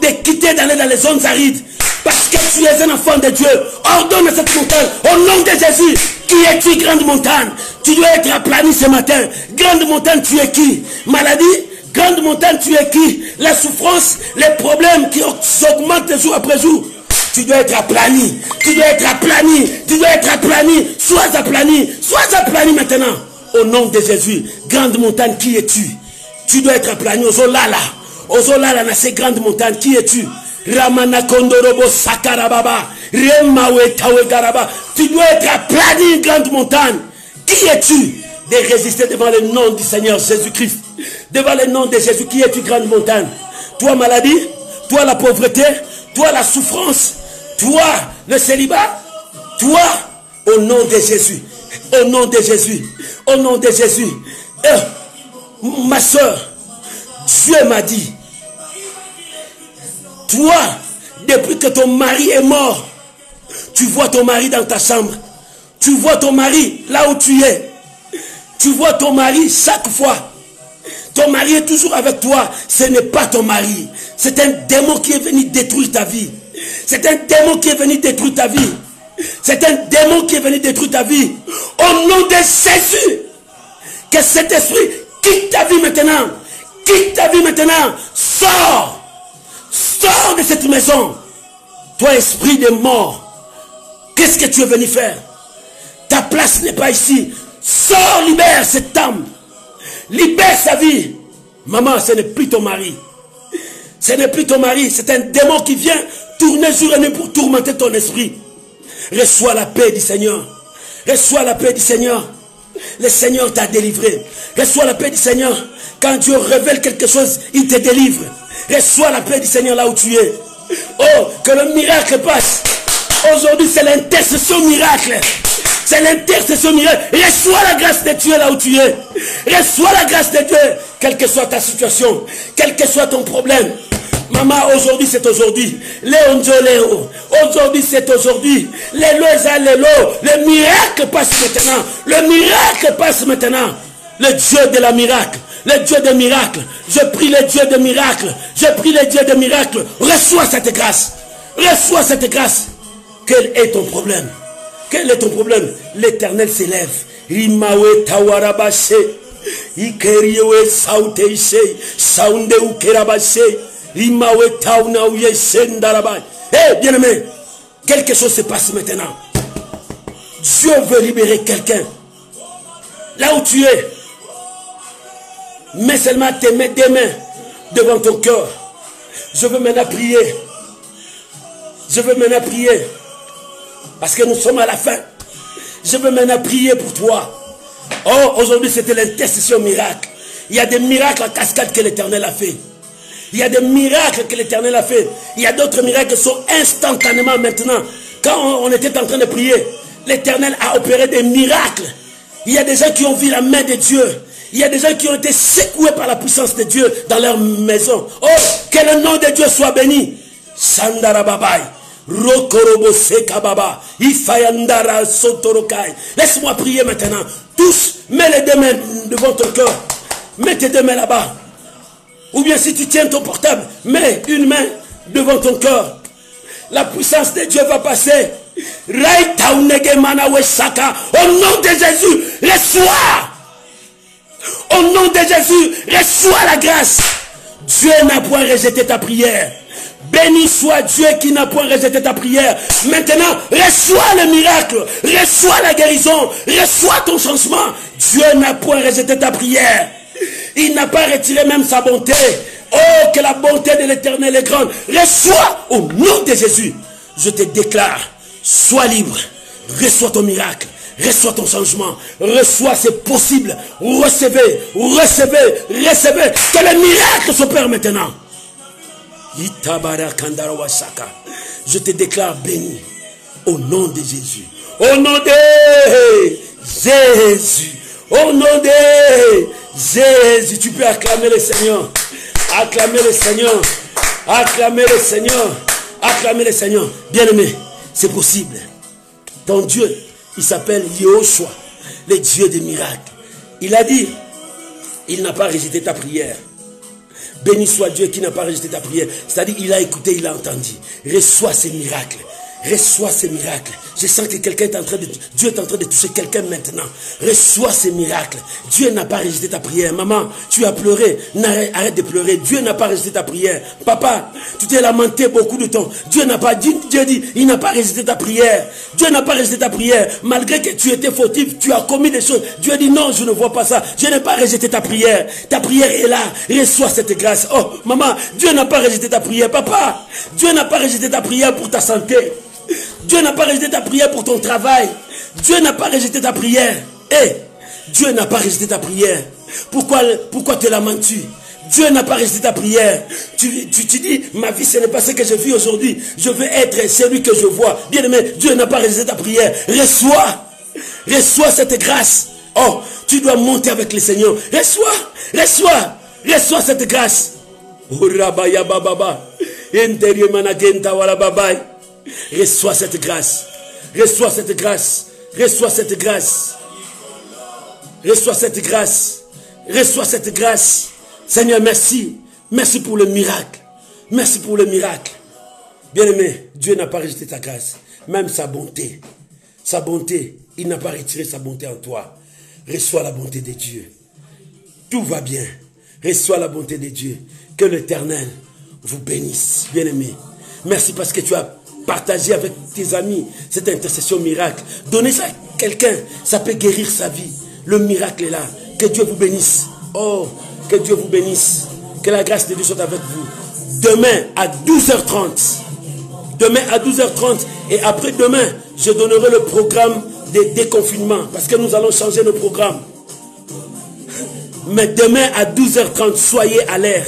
de quitter d'aller dans les zones arides. Parce que tu es un enfant de Dieu. Ordonne à cette montagne, au nom de Jésus. Qui es-tu, grande montagne? Tu dois être aplani ce matin. Grande montagne, tu es qui? Maladie? Grande montagne, tu es qui? La souffrance, les problèmes qui s'augmentent jour après jour. Tu dois être aplani. Tu dois être aplani. Tu dois être aplani. Sois aplani. Sois aplani maintenant. Au nom de Jésus. Grande montagne, qui es-tu? Tu dois être aplani. Ozolala. Ozolala na ces grandes montagnes. Qui es-tu? Ramana Kondorobo Sakarababa. Remawe Tawe Garaba. Tu dois être aplani, grande montagne. Qui es-tu? De résister devant le nom du Seigneur Jésus-Christ. Devant le nom de Jésus. Qui es-tu, grande montagne? Toi, maladie. Toi, la pauvreté. Toi, la souffrance. Toi, le célibat. Toi, au nom de Jésus. Au nom de Jésus. Au nom de Jésus. Ma soeur, Dieu m'a dit, toi, depuis que ton mari est mort, tu vois ton mari dans ta chambre. Tu vois ton mari là où tu es. Tu vois ton mari chaque fois. Ton mari est toujours avec toi. Ce n'est pas ton mari. C'est un démon qui est venu détruire ta vie. C'est un démon qui est venu détruire ta vie. C'est un démon qui est venu détruire ta vie. Au nom de Jésus, que cet esprit quitte ta vie maintenant. Quitte ta vie maintenant. Sors. Sors de cette maison. Toi, esprit de mort. Qu'est-ce que tu es venu faire? Ta place n'est pas ici. Sors, libère cette âme. Libère sa vie. Maman, ce n'est plus ton mari. Ce n'est plus ton mari. C'est un démon qui vient tourner jour et nuit pour tourmenter ton esprit. Reçois la paix du Seigneur. Reçois la paix du Seigneur. Le Seigneur t'a délivré. Reçois la paix du Seigneur. Quand Dieu révèle quelque chose, il te délivre. Reçois la paix du Seigneur là où tu es. Oh, que le miracle passe. Aujourd'hui, c'est l'intercession miracle. C'est l'intercession miracle. Reçois la grâce de Dieu là où tu es. Reçois la grâce de Dieu. Quelle que soit ta situation, quel que soit ton problème. Maman, aujourd'hui, c'est aujourd'hui. Léo. Aujourd'hui, c'est aujourd'hui. Lélo. Le miracle passe maintenant. Le miracle passe maintenant. Le Dieu de la miracle. Le Dieu des miracles. Je prie le Dieu des miracles. Je prie le Dieu des miracles. Reçois cette grâce. Reçois cette grâce. Quel est ton problème? Quel est ton problème? L'Éternel s'élève. Imawe tawarabashe. Ikeriwe sauteishe. Saunde ukerabashe. Imawe taunauye sendarabai. Eh, bien-aimé, quelque chose se passe maintenant. Dieu veut libérer quelqu'un. Là où tu es, mets seulement tes mains, des mains devant ton cœur. Je veux maintenant prier. Je veux maintenant prier. Parce que nous sommes à la fin. Je veux maintenant prier pour toi. Oh, aujourd'hui c'était l'intercession miracle. Il y a des miracles en cascade que l'Éternel a fait. Il y a des miracles que l'Éternel a fait. Il y a d'autres miracles qui sont instantanément maintenant. Quand on était en train de prier, l'Éternel a opéré des miracles. Il y a des gens qui ont vu la main de Dieu. Il y a des gens qui ont été secoués par la puissance de Dieu dans leur maison. Oh, que le nom de Dieu soit béni. Sandarababai. Rokorobo sekababa. Ifayandara sotorokai. Laisse-moi prier maintenant. Tous, mets les deux mains devant ton cœur. Mets tes deux mains là-bas. Ou bien si tu tiens ton portable, mets une main devant ton cœur. La puissance de Dieu va passer. Au nom de Jésus, reçois. Au nom de Jésus, reçois la grâce. Dieu n'a point rejeté ta prière. Béni soit Dieu qui n'a point rejeté ta prière. Maintenant, reçois le miracle. Reçois la guérison. Reçois ton changement. Dieu n'a point rejeté ta prière. Il n'a pas retiré même sa bonté. Oh, que la bonté de l'Éternel est grande. Reçois au nom de Jésus. Je te déclare, sois libre. Reçois ton miracle. Reçois ton changement. Reçois, c'est possible. Recevez. Que le miracle s'opère maintenant. Je te déclare béni. Au nom de Jésus. Au nom de Jésus. Au nom de Jésus. Tu peux acclamer le Seigneur. Acclamer le Seigneur. Acclamer le Seigneur. Acclamer le Seigneur. Bien-aimé, c'est possible. Ton Dieu, il s'appelle Yehoshua, le Dieu des miracles. Il a dit, il n'a pas rejeté ta prière. Béni soit Dieu qui n'a pas rejeté ta prière. C'est-à-dire, il a écouté, il a entendu. Reçois ces miracles. Reçois ces miracles. Je sens que quelqu'un est en train de... Dieu est en train de toucher quelqu'un maintenant. Reçois ces miracles. Dieu n'a pas rejeté ta prière. Maman, tu as pleuré. Arrête de pleurer. Dieu n'a pas rejeté ta prière. Papa, tu t'es lamenté beaucoup de temps. Dieu n'a pas dit, Dieu dit, il n'a pas rejeté ta prière. Dieu n'a pas rejeté ta prière. Malgré que tu étais fautif, tu as commis des choses. Dieu dit non, je ne vois pas ça. Je n'ai pas rejeté ta prière. Ta prière est là. Reçois cette grâce. Oh, maman, Dieu n'a pas rejeté ta prière. Papa, Dieu n'a pas rejeté ta prière pour ta santé. Dieu n'a pas rejeté ta prière pour ton travail. Dieu n'a pas rejeté ta prière. Dieu n'a pas rejeté ta prière. Pourquoi te lamentes-tu? Dieu n'a pas rejeté ta prière. Tu dis, ma vie ce n'est pas ce que je vis aujourd'hui. Je veux être celui que je vois. Bien aimé, Dieu n'a pas rejeté ta prière. Reçois cette grâce. Oh, tu dois monter avec le Seigneur. Reçois cette grâce. Reçois cette grâce. Reçois cette grâce. Reçois cette grâce. Reçois cette grâce. Reçois cette grâce. Seigneur, merci. Merci pour le miracle. Merci pour le miracle. Bien-aimé, Dieu n'a pas rejeté ta grâce. Même sa bonté. Sa bonté, il n'a pas retiré sa bonté en toi. Reçois la bonté de Dieu. Tout va bien. Reçois la bonté de Dieu. Que l'Éternel vous bénisse. Bien-aimé, merci parce que tu as partagé avec tes amis cette intercession miracle. Donnez ça à quelqu'un. Ça peut guérir sa vie. Le miracle est là. Que Dieu vous bénisse. Oh, que Dieu vous bénisse. Que la grâce de Dieu soit avec vous. Demain à 12h30. Demain à 12h30. Et après demain, je donnerai le programme de déconfinement. Parce que nous allons changer le programme. Mais demain à 12h30, soyez à l'air.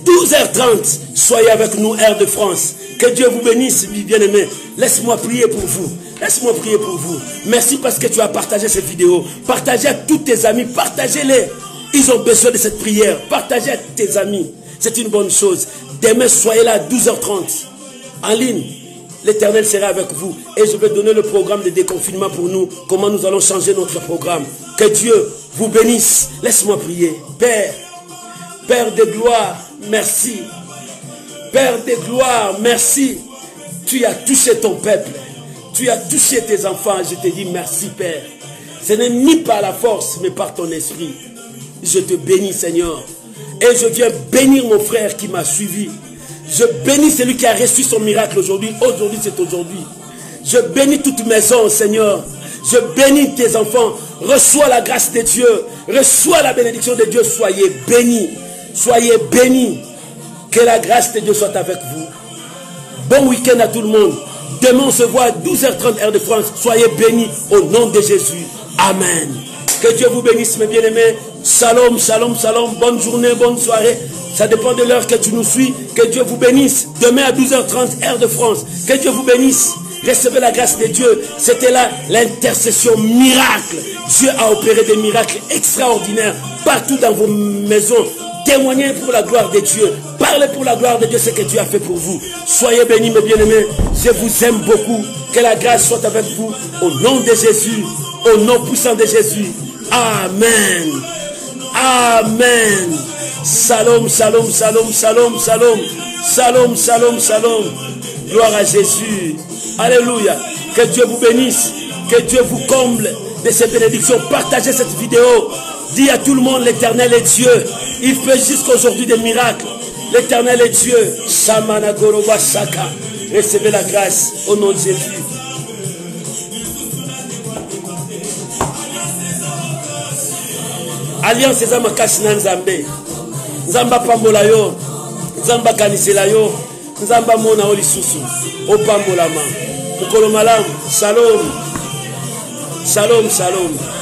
12h30, soyez avec nous, Air de France. Que Dieu vous bénisse, bien-aimés. Laisse-moi prier pour vous. Laisse-moi prier pour vous. Merci parce que tu as partagé cette vidéo. Partagez à tous tes amis. Partagez-les. Ils ont besoin de cette prière. Partagez à tes amis. C'est une bonne chose. Demain, soyez là à 12h30 en ligne. L'Éternel sera avec vous. Et je vais donner le programme de déconfinement pour nous. Comment nous allons changer notre programme. Que Dieu vous bénisse. Laisse-moi prier. Père, Père de gloire, merci. Père de gloire, merci. Tu as touché ton peuple. Tu as touché tes enfants. Je te dis merci, Père. Ce n'est ni par la force, mais par ton esprit. Je te bénis, Seigneur. Et je viens bénir mon frère qui m'a suivi. Je bénis celui qui a reçu son miracle aujourd'hui. Aujourd'hui, c'est aujourd'hui. Je bénis toute maison, Seigneur. Je bénis tes enfants. Reçois la grâce de Dieu. Reçois la bénédiction de Dieu. Soyez bénis. Soyez bénis. Que la grâce de Dieu soit avec vous. Bon week-end à tout le monde. Demain, on se voit à 12h30 heure de France. Soyez bénis au nom de Jésus. Amen. Que Dieu vous bénisse, mes bien-aimés. Shalom, shalom, shalom. Bonne journée, bonne soirée. Ça dépend de l'heure que tu nous suis. Que Dieu vous bénisse. Demain à 12h30, heure de France. Que Dieu vous bénisse. Recevez la grâce de Dieu. C'était là l'intercession miracle. Dieu a opéré des miracles extraordinaires partout dans vos maisons. Témoignez pour la gloire de Dieu. Parlez pour la gloire de Dieu ce que Dieu a fait pour vous. Soyez bénis, mes bien-aimés. Je vous aime beaucoup. Que la grâce soit avec vous. Au nom de Jésus. Au nom puissant de Jésus. Amen. Amen. Shalom, shalom, shalom, shalom, shalom. Shalom, shalom, shalom. Gloire à Jésus. Alléluia. Que Dieu vous bénisse. Que Dieu vous comble de ses bénédictions. Partagez cette vidéo. Dis à tout le monde, l'Éternel est Dieu. Il fait jusqu'à aujourd'hui des miracles. L'Éternel est Dieu. Shamana Goroba Shaka. Recevez la grâce au nom de Jésus. Alliance ezama kasi na Nzambe. Nzamba pambola yo. Nzamba kanisela yo. Nzamba mona oli susu. O pambola ma. Mukolo malamu. Shalom. Shalom, shalom.